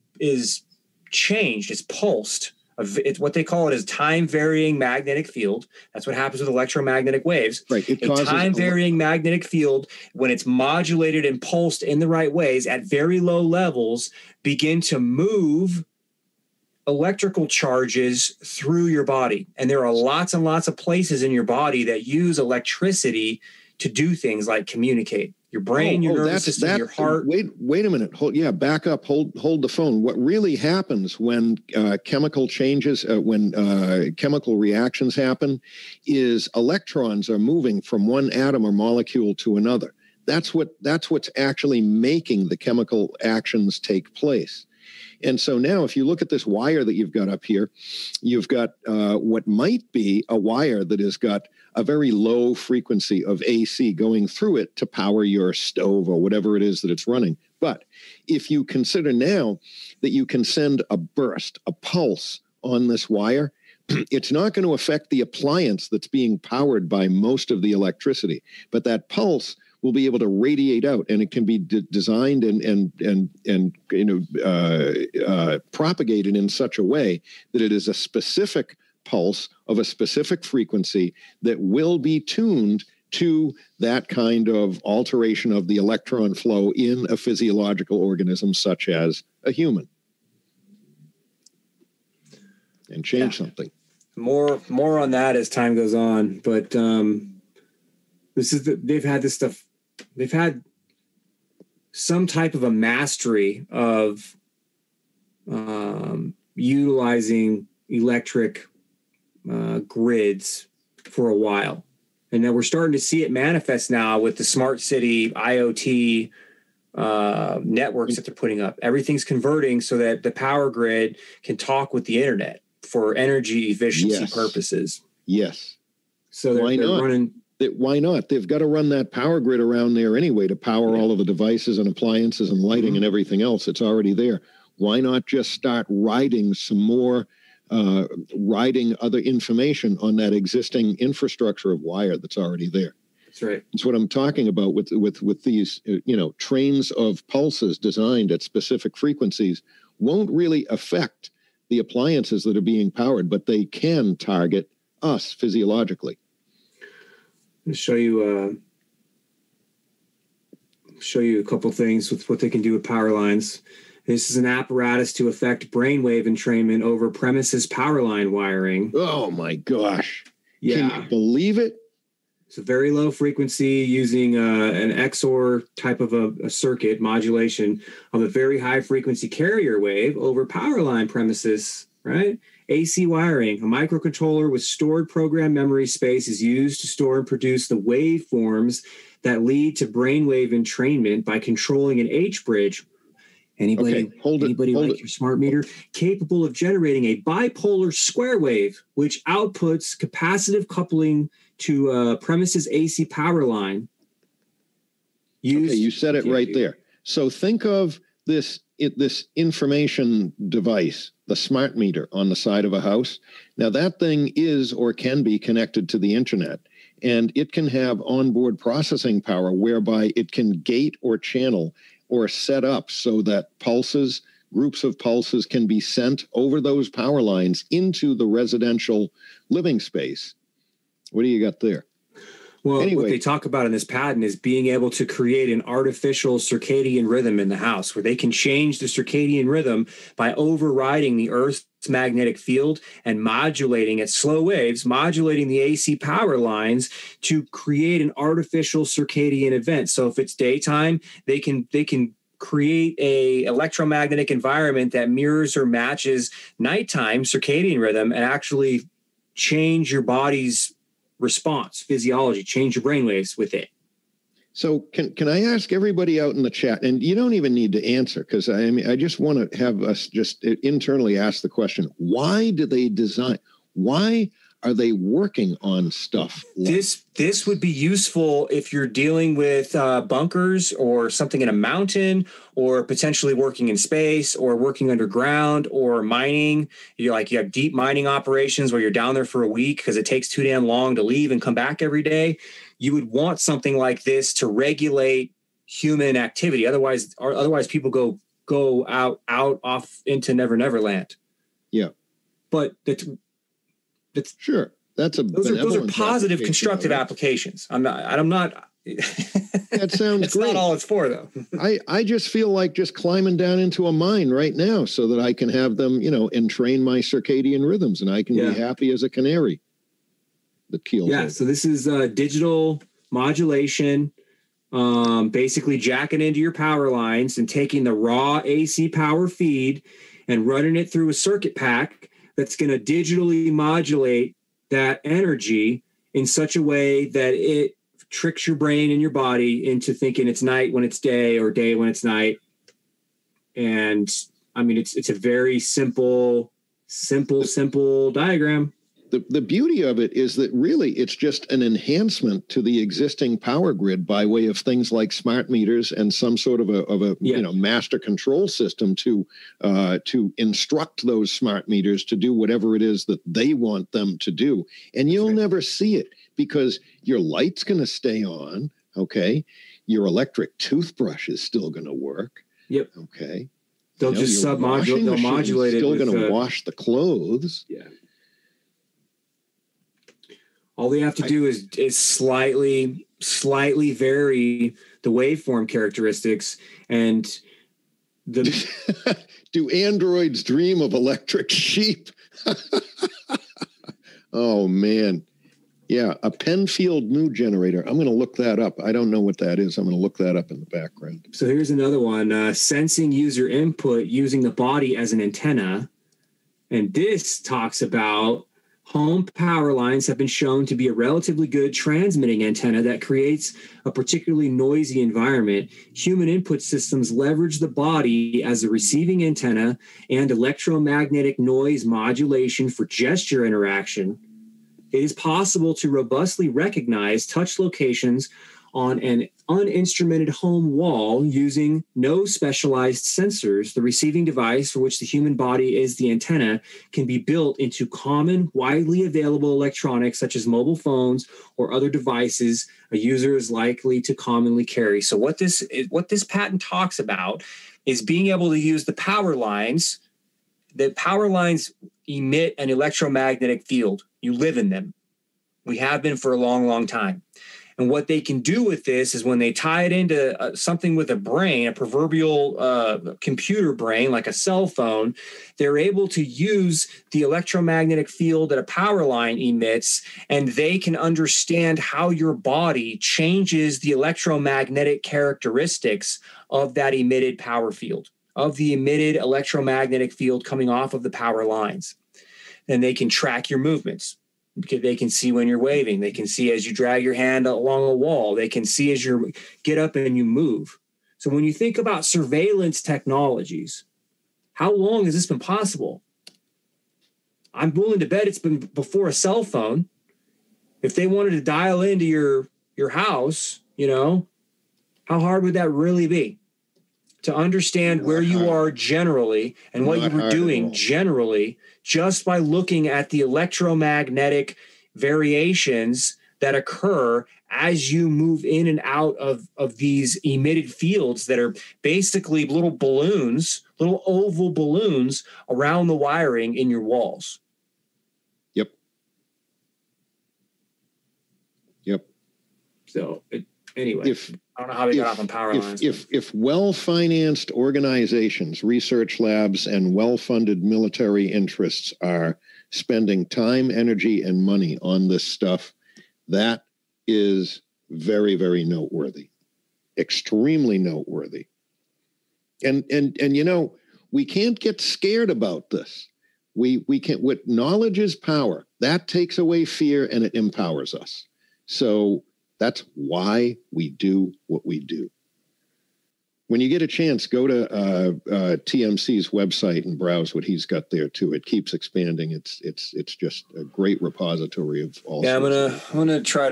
changed, it's pulsed, it's what they call it is time varying magnetic field. That's what happens with electromagnetic waves. Right. A time varying magnetic field, when it's modulated and pulsed in the right ways at very low levels, begin to move electrical charges through your body. And there are lots and lots of places in your body that use electricity to do things like communicate. Your brain, your nervous system, your heart. Wait a minute. Back up. Hold the phone. What really happens when chemical changes, when chemical reactions happen, is electrons are moving from one atom or molecule to another. That's what's actually making the chemical actions take place. And so now if you look at this wire that you've got up here, you've got what might be a wire that has got a very low frequency of AC going through it to power your stove or whatever it is that it's running. But if you consider now that you can send a burst, a pulse on this wire, it's not going to affect the appliance that's being powered by most of the electricity, but that pulse will be able to radiate out, and it can be designed and propagated in such a way that it is a specific pulse of a specific frequency that will be tuned to that kind of alteration of the electron flow in a physiological organism such as a human, and change something. More on that as time goes on, but they've had this stuff. They've had some type of a mastery of utilizing electric grids for a while. And then we're starting to see it manifest now with the smart city IoT networks that they're putting up. Everything's converting so that the power grid can talk with the internet for energy efficiency purposes. Yes. So they're running... Why not? They've got to run that power grid around there anyway to power all of the devices and appliances and lighting and everything else. It's already there. Why not just start riding some more, riding other information on that existing infrastructure of wire that's already there? That's right. That's what I'm talking about with these, trains of pulses designed at specific frequencies won't really affect the appliances that are being powered, but they can target us physiologically. Show you show you a couple things with what they can do with power lines. This is an apparatus to affect brainwave entrainment over premises power line wiring. Oh my gosh. Yeah. Can you believe it? It's a very low frequency using an XOR type of a circuit modulation of a very high frequency carrier wave over power line premises, right? AC wiring, a microcontroller with stored program memory space is used to store and produce the waveforms that lead to brainwave entrainment by controlling an H-bridge. Anybody like your smart meter? Capable of generating a bipolar square wave, which outputs capacitive coupling to a premises AC power line. You said it right there. So think of this information device, the smart meter on the side of a house. Now that thing is or can be connected to the internet, and it can have onboard processing power whereby it can gate or channel or set up so that groups of pulses can be sent over those power lines into the residential living space. What do you got there? Well, anyway, what they talk about in this patent is being able to create an artificial circadian rhythm in the house where they can change the circadian rhythm by overriding the Earth's magnetic field and modulating at slow waves, modulating the AC power lines to create an artificial circadian event. So if it's daytime, they can create a electromagnetic environment that mirrors or matches nighttime circadian rhythm and actually change your body's response, physiology, change your brainwaves with it. So can I ask everybody out in the chat, and you don't even need to answer, because I just want to have us just internally ask the question, why are they working on stuff like this would be useful if you're dealing with bunkers or something in a mountain, or potentially working in space or working underground or mining. You have deep mining operations where you're down there for a week because it takes too damn long to leave and come back every day. You would want something like this to regulate human activity. Otherwise people go out off into Never Land. Yeah. But that's sure. Those are positive, constructive applications. I'm not. That sounds it's great. Not all it's for, though. I just feel like just climbing down into a mine right now so that I can have them, entrain my circadian rhythms, and I can be happy as a canary. The keel. Yeah. So this is digital modulation, basically jacking into your power lines and taking the raw AC power feed and running it through a circuit pack that's going to digitally modulate that energy in such a way that it tricks your brain and your body into thinking it's night when it's day or day when it's night. And I mean, it's a very simple diagram. The beauty of it is that really it's just an enhancement to the existing power grid by way of things like smart meters and some sort of a master control system to instruct those smart meters to do whatever it is that they want them to do. And you'll never see it because your light's going to stay on. Okay. Your electric toothbrush is still going to work. Yep. Okay. They'll just submodulate. They'll modulate it. Still going to wash the clothes. Yeah. All they have to do is slightly vary the waveform characteristics, and do androids dream of electric sheep? Oh man, yeah, a Penfield mood generator. I'm going to look that up. I don't know what that is. I'm going to look that up in the background. So here's another one: sensing user input using the body as an antenna, and this talks about. Home power lines have been shown to be a relatively good transmitting antenna that creates a particularly noisy environment. Human input systems leverage the body as a receiving antenna and electromagnetic noise modulation for gesture interaction. It is possible to robustly recognize touch locations on an uninstrumented home wall using no specialized sensors. The receiving device, for which the human body is the antenna, can be built into common, widely available electronics such as mobile phones or other devices a user is likely to commonly carry. So what this patent talks about is being able to use the power lines. The power lines emit an electromagnetic field. You live in them. We have been for a long, long time. And what they can do with this is when they tie it into something with a brain, a proverbial computer brain, like a cell phone, they're able to use the electromagnetic field that a power line emits, and they can understand how your body changes the electromagnetic characteristics of that emitted power field, of the emitted electromagnetic field coming off of the power lines. And they can track your movements. They can see when you're waving. They can see as you drag your hand along a wall. They can see as you get up and you move. So when you think about surveillance technologies, how long has this been possible? I'm willing to bet it's been before a cell phone. If they wanted to dial into your house, you know, how hard would that really be? To understand where you are generally and what you were doing generally just by looking at the electromagnetic variations that occur as you move in and out of these emitted fields that are basically little balloons, little oval balloons around the wiring in your walls. Yep. So anyway, I don't know how we got off on power lines. If well-financed organizations, research labs, and well-funded military interests are spending time, energy, and money on this stuff, that is very, very noteworthy, extremely noteworthy. And you know, we can't get scared about this. We can't. What knowledge is power. That takes away fear and it empowers us. So that's why we do what we do. When you get a chance, go to TMC's website and browse what he's got there too. It keeps expanding. It's just a great repository of all. Yeah, I'm gonna try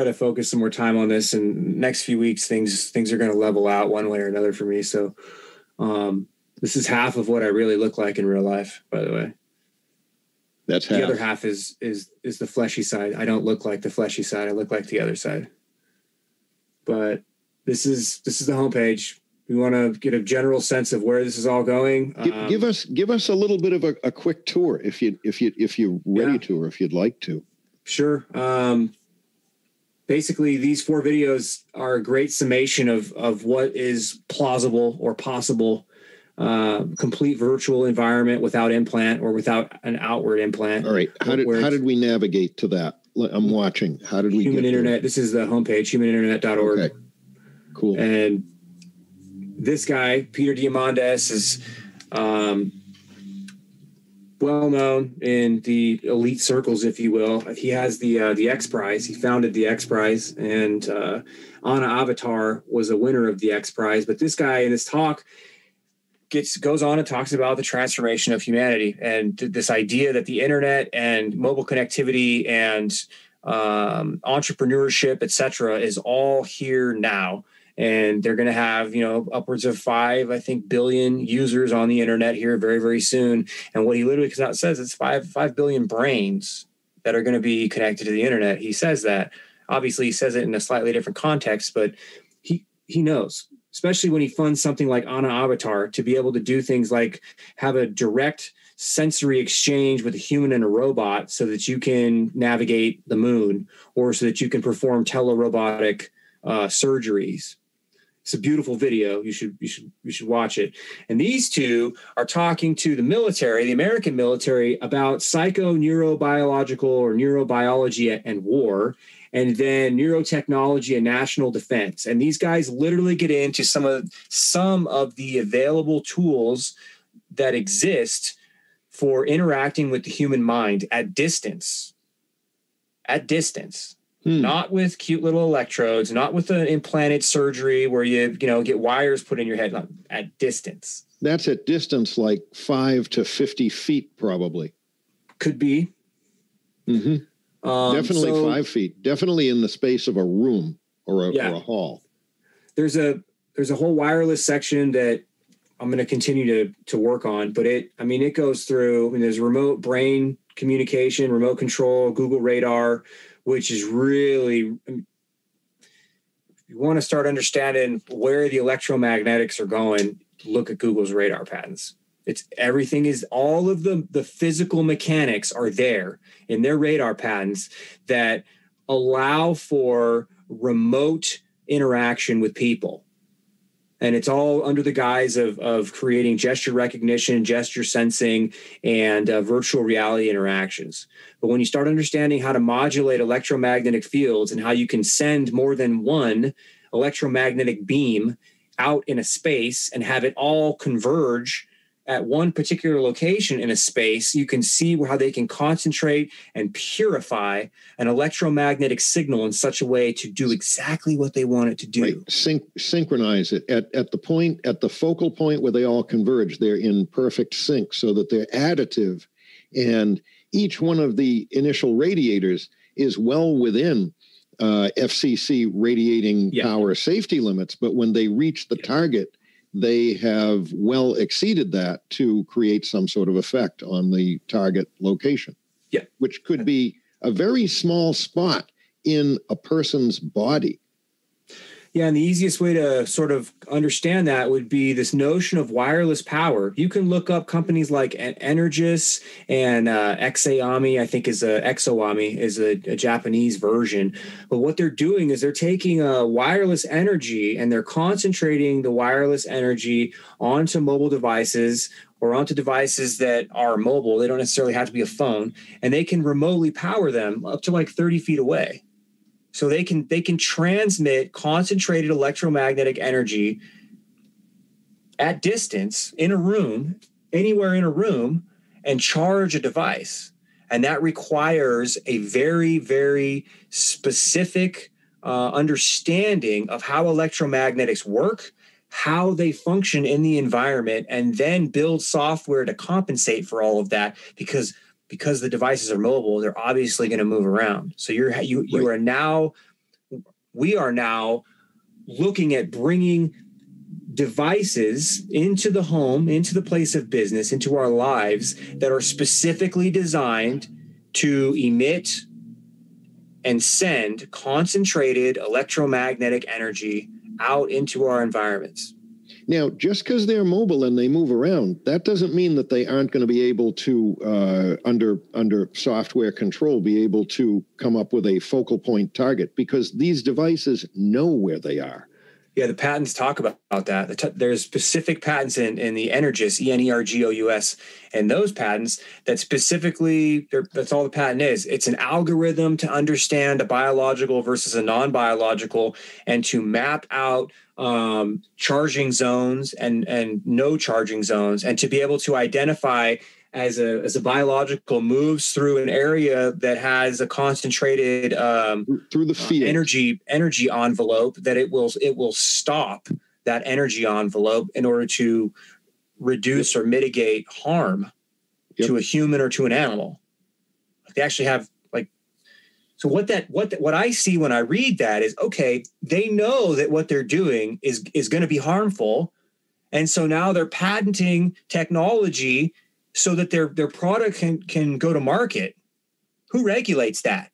to focus some more time on this. And next few weeks, things are gonna level out one way or another for me. So this is half of what I really look like in real life, by the way. That's half. The other half is the fleshy side. I don't look like the fleshy side. I look like the other side. But this is the homepage. We want to get a general sense of where this is all going. Give us a little bit of a quick tour if you're ready to, or if you'd like to. Sure. Basically, these 4 videos are a great summation of what is plausible or possible. Complete virtual environment without implant or without an outward implant. All right. How did we navigate to that? I'm watching. How did we Human Internet. This is the homepage, humaninternet.org. Okay. Cool. And this guy, Peter Diamandis, is well known in the elite circles, if you will. He has the X Prize. He founded the X Prize, and Anna Avatar was a winner of the X Prize. But this guy in this talk goes on and talks about the transformation of humanity and this idea that the internet and mobile connectivity and entrepreneurship, et cetera, is all here now. And they're going to have, upwards of 5 billion users on the internet here very, very soon. And what he literally comes out and says, it's 5 billion brains that are going to be connected to the internet. He says that. Obviously, he says it in a slightly different context, but he knows. Especially when he funds something like Anna Avatar, to be able to do things like have a direct sensory exchange with a human and a robot so that you can navigate the moon, or so that you can perform telerobotic surgeries. It's a beautiful video. You should watch it. And these two are talking to the military, the American military, about psychoneurobiological or neurobiology and war, and then neurotechnology and national defense. And these guys literally get into some of the available tools that exist for interacting with the human mind at distance. Not with cute little electrodes, not with an implanted surgery where you get wires put in your head. At distance. That's at distance like 5 to 50 feet, probably. Could be. Mm-hmm. Definitely 5 feet. Definitely in the space of a room or a hall. There's a whole wireless section that I'm going to continue to work on, but it goes through. There's remote brain communication, remote control, Google Radar, which is really, if you want to start understanding where the electromagnetics are going, look at Google's radar patents. All of the physical mechanics are there in their radar patents that allow for remote interaction with people. And it's all under the guise of creating gesture recognition, gesture sensing, and virtual reality interactions. But when you start understanding how to modulate electromagnetic fields and how you can send more than one electromagnetic beam out in a space and have it all converge at one particular location in a space, you can see how they can concentrate and purify an electromagnetic signal in such a way to do exactly what they want it to do. Right. Synchronize it at the point, at the focal point where they all converge. They're in perfect sync so that they're additive, and each one of the initial radiators is well within FCC radiating power safety limits. But when they reach the target, they have well exceeded that to create some sort of effect on the target location, which could be a very small spot in a person's body. Yeah, and the easiest way to sort of understand that would be this notion of wireless power. You can look up companies like Energis and Exoami, I think Exoami is a Japanese version. But what they're doing is they're taking wireless energy and they're concentrating the wireless energy onto mobile devices or onto devices that are mobile. They don't necessarily have to be a phone, and they can remotely power them up to like 30 feet away. So they can transmit concentrated electromagnetic energy at distance in a room, anywhere in a room, and charge a device. And that requires a very, very specific understanding of how electromagnetics work, how they function in the environment, and then build software to compensate for all of that, because the devices are mobile, they're obviously going to move around. So we are now looking at bringing devices into the home, into the place of business, into our lives that are specifically designed to emit and send concentrated electromagnetic energy out into our environments. Now, just because they're mobile and they move around, that doesn't mean that they aren't going to be able to, under software control, be able to come up with a focal point target, because these devices know where they are. Yeah, the patents talk about that. There's specific patents in the Energis, ENERGOUS, and those patents that specifically, that's all the patent is. It's an algorithm to understand a biological versus a non-biological, and to map out charging zones and no charging zones, and to be able to identify as a biological moves through an area that has a concentrated through the field energy envelope, that it will stop that energy envelope in order to reduce or mitigate harm to a human or to an animal. They actually have so what I see when I read that is, okay, they know that what they're doing is going to be harmful, and so now they're patenting technology so that their product can go to market. Who regulates that?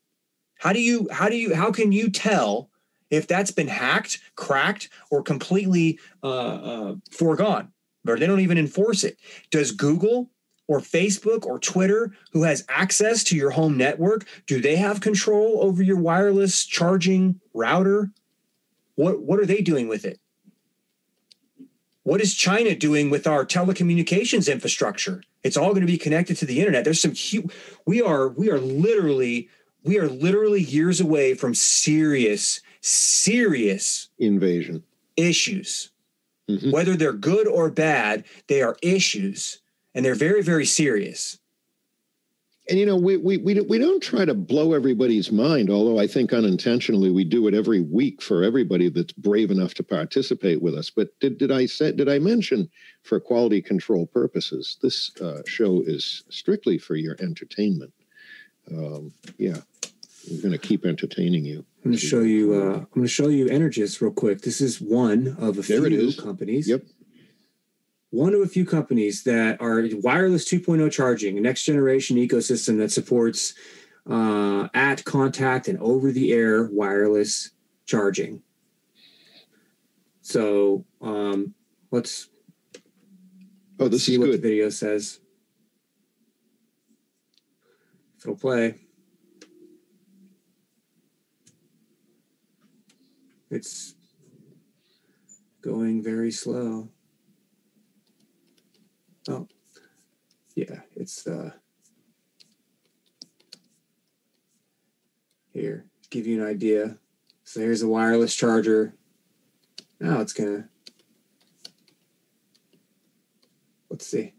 How can you tell if that's been hacked, cracked, or completely foregone? Or they don't even enforce it. Does Google or Facebook or Twitter, who has access to your home network, do they have control over your wireless charging router? What are they doing with it? What is China doing with our telecommunications infrastructure? It's all going to be connected to the internet. There's some we are literally years away from serious invasion issues. Mm-hmm. Whether they're good or bad, they are issues, and they're very, very serious. And, we don't try to blow everybody's mind, although I think unintentionally we do it every week for everybody that's brave enough to participate with us. But did I mention, for quality control purposes, this show is strictly for your entertainment. We're going to keep entertaining you. I'm going to show you Energis real quick. This is one of a few companies. Yep. One of a few companies that are wireless 2.0 charging, a next generation ecosystem that supports at contact and over the air wireless charging. So let's see what the video says. If it'll play. It's going very slow. Oh, yeah, it's here, give you an idea. So here's a wireless charger. Now it's gonna, let's see.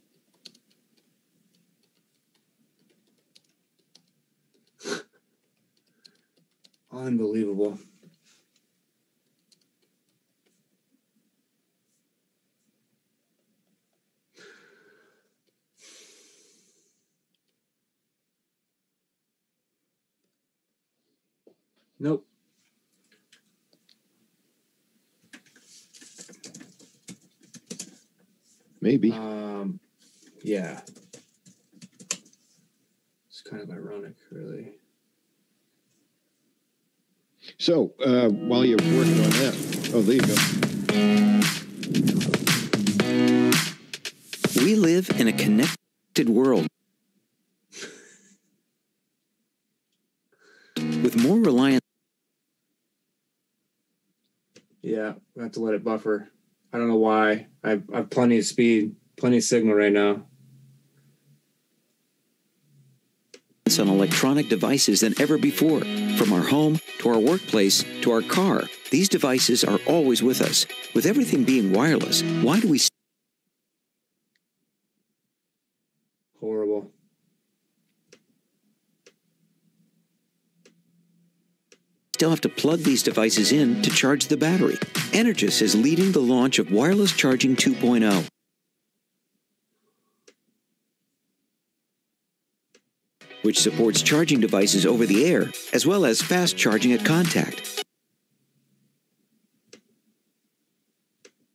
Unbelievable. Nope. Maybe. Yeah. It's kind of ironic, really. So while you're working on that, oh, there you go. We live in a connected world with more reliance. Yeah, we have to let it buffer. I don't know why. I've plenty of speed, plenty of signal right now. On electronic devices than ever before. From our home to our workplace to our car, these devices are always with us. With everything being wireless, why do we horrible still have to plug these devices in to charge the battery? Energous is leading the launch of wireless charging 2.0. Which supports charging devices over the air, as well as fast charging at contact.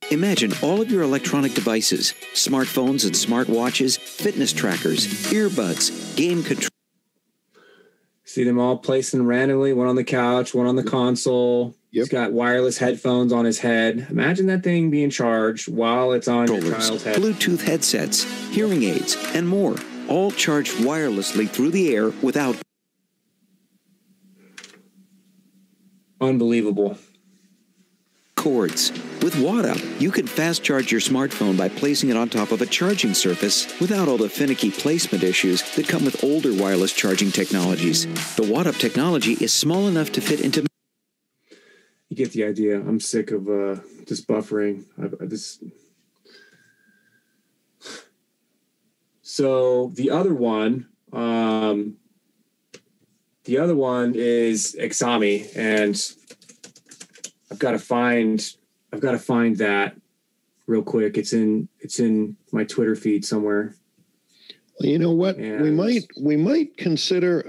Imagine all of your electronic devices, smartphones and smartwatches, fitness trackers, earbuds, game control. See them all placing randomly, one on the couch, one on the console. Yep. He's got wireless headphones on his head. Imagine that thing being charged while it's on your child's head. Bluetooth headsets, hearing aids, and more. All charged wirelessly through the air without... Unbelievable. Cords. With WattUp, you can fast charge your smartphone by placing it on top of a charging surface without all the finicky placement issues that come with older wireless charging technologies. The WattUp technology is small enough to fit into... You get the idea. I'm sick of just buffering. So the other one is Exami, and I've got to find that real quick. It's in my Twitter feed somewhere. Well, you know what? And we might consider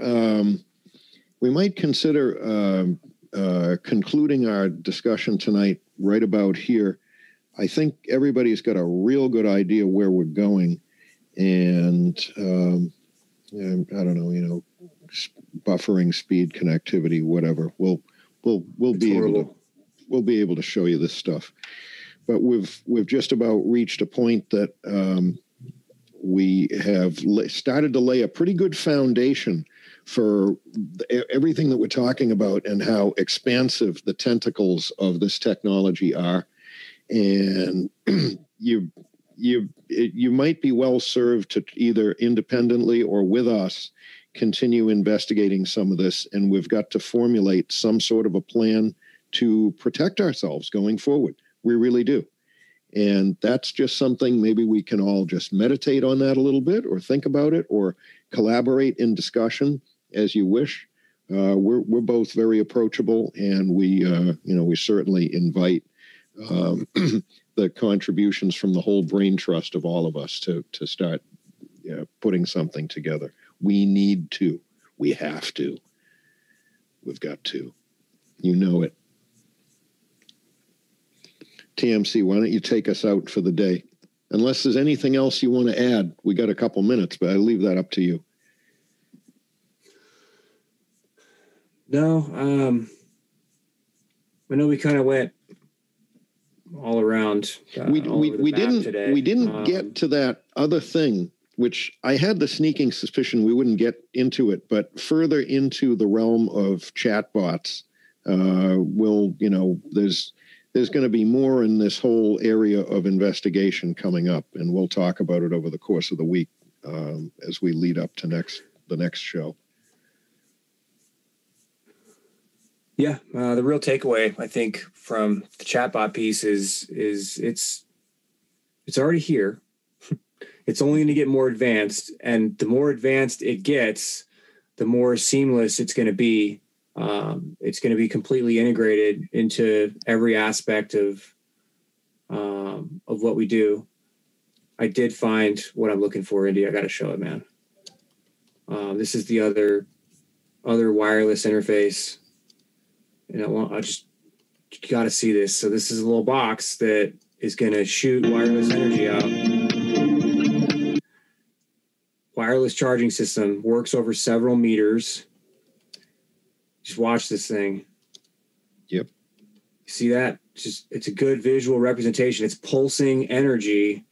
concluding our discussion tonight right about here. I think everybody's got a real good idea where we're going. And I don't know, buffering, speed, connectivity, whatever. We'll be able to show you this stuff. But we've just about reached a point that we have started to lay a pretty good foundation for everything that we're talking about and how expansive the tentacles of this technology are. And you might be well served to either independently or with us continue investigating some of this, and we've got to formulate some sort of a plan to protect ourselves going forward. We really do. And that's just something maybe we can all just meditate on that a little bit or think about it or collaborate in discussion as you wish. We're both very approachable, and we certainly invite the contributions from the whole brain trust of all of us to start putting something together. We need to. We have to. We've got to. You know it. TMC, why don't you take us out for the day? Unless there's anything else you want to add. We got a couple minutes, but I leave that up to you. No, I know we kind of went all around. We didn't get to that other thing, which I had the sneaking suspicion we wouldn't get into it, but further into the realm of chatbots, There's going to be more in this whole area of investigation coming up, and we'll talk about it over the course of the week as we lead up to the next show. Yeah, the real takeaway, I think, from the chatbot piece is it's already here. It's only going to get more advanced, and the more advanced it gets, the more seamless it's going to be. It's going to be completely integrated into every aspect of what we do. I did find what I'm looking for, Indy. I got to show it, man. This is the other wireless interface. And I just got to see this. So this is a little box that is going to shoot wireless energy out. Wireless charging system works over several meters. Just watch this thing. Yep. You see that? It's a good visual representation. It's pulsing energy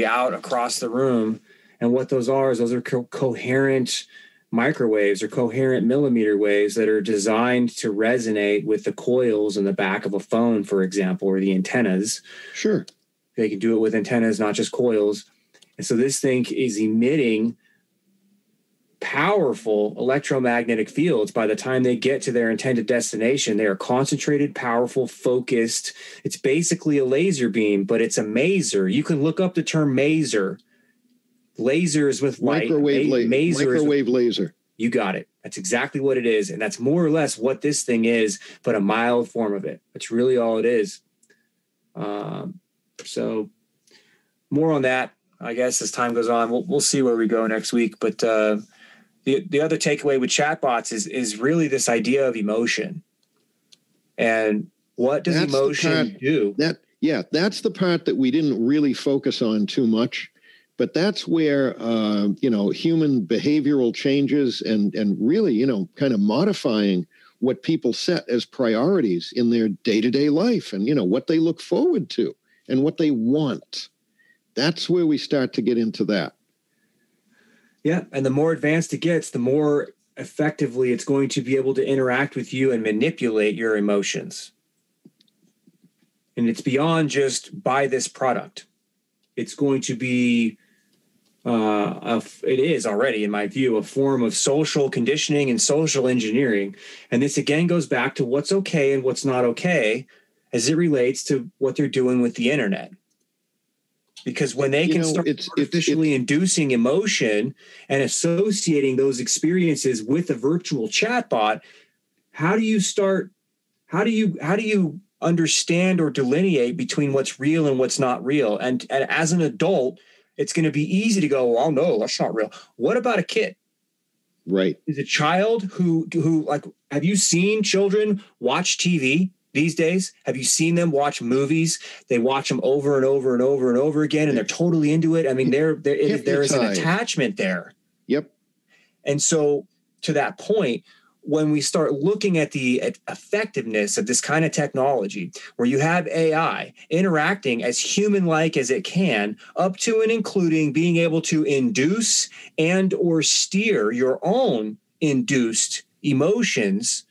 out across the room. And what those are coherent microwaves or coherent millimeter waves that are designed to resonate with the coils in the back of a phone, for example, or the antennas. Sure. They can do it with antennas, not just coils. And so this thing is emitting powerful electromagnetic fields. By the time they get to their intended destination, they are concentrated, powerful, focused. It's basically a laser beam, but it's a maser. You can look up the term maser. Lasers with light. Microwave laser. You got it. That's exactly what it is. And that's more or less what this thing is, but a mild form of it. That's really all it is. So more on that, I guess, as time goes on. We'll see where we go next week. But the other takeaway with chatbots is really this idea of emotion. And what does emotion do? That's the part that we didn't really focus on too much. But that's where, human behavioral changes and really, kind of modifying what people set as priorities in their day-to-day life and, what they look forward to and what they want. That's where we start to get into that. Yeah. And the more advanced it gets, the more effectively it's going to be able to interact with you and manipulate your emotions. And it's beyond just buy this product. It's going to be, it is already, in my view, a form of social conditioning and social engineering. And this again goes back to what's okay and what's not okay as it relates to what they're doing with the internet. Because when they can start artificially inducing emotion and associating those experiences with a virtual chatbot, how do you understand or delineate between what's real and what's not real? And as an adult, it's going to be easy to go, oh, no, that's not real. What about a kid? Right. Is a child who like, have you seen children watch TV these days? Have you seen them watch movies? They watch them over and over and over and over again, and they're totally into it. I mean, there is an attachment there. Yep. And so to that point, when we start looking at the effectiveness of this kind of technology, where you have AI interacting as human-like as it can, up to and including being able to induce and or steer your own induced emotions,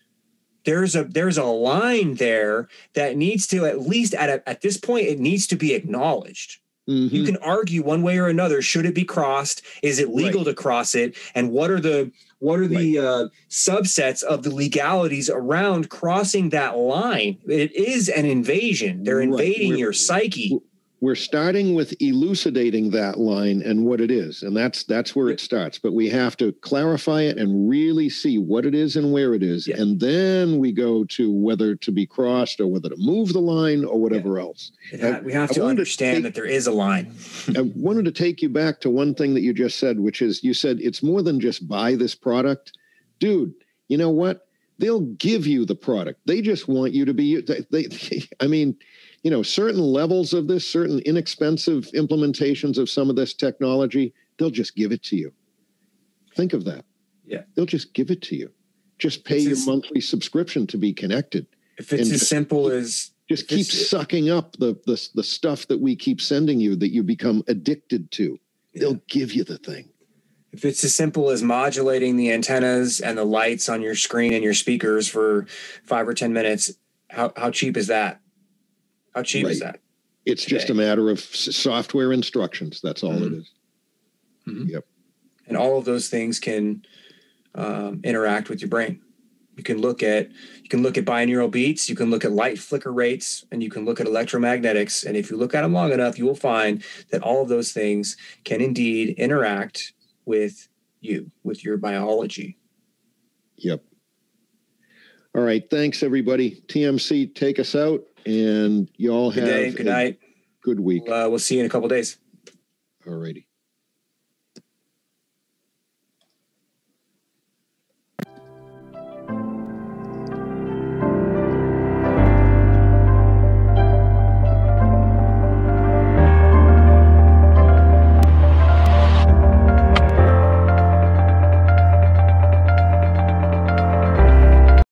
there's a line there that needs to, at least at this point, it needs to be acknowledged. Mm-hmm. You can argue one way or another. Should it be crossed? Is it legal to cross it? And what are the subsets of the legalities around crossing that line? It is an invasion. They're invading your psyche. We're starting with elucidating that line and what it is, and that's where it starts. But we have to clarify it and really see what it is and where it is, and then we go to whether to be crossed or whether to move the line or whatever else. We have to understand that there is a line. I wanted to take you back to one thing that you just said, which is you said it's more than just buy this product. Dude, you know what? They'll give you the product. They just want you to be, certain levels of this, certain inexpensive implementations of some of this technology, they'll just give it to you. Think of that. Yeah. They'll just give it to you. Just pay your monthly subscription to be connected. If it's as simple as... Just keep sucking up the stuff that we keep sending you that you become addicted to. They'll give you the thing. If it's as simple as modulating the antennas and the lights on your screen and your speakers for 5 or 10 minutes, how cheap is that? How cheap is that? It's today? Just a matter of software instructions. That's all it is. Mm-hmm. Yep. And all of those things can interact with your brain. You can look at binaural beats, you can look at light flicker rates, and you can look at electromagnetics. And if you look at them long enough, you will find that all of those things can indeed interact with you, with your biology. Yep. All right. Thanks, everybody. TMC, take us out, and you all have good night. Good week. We'll see you in a couple of days. All righty.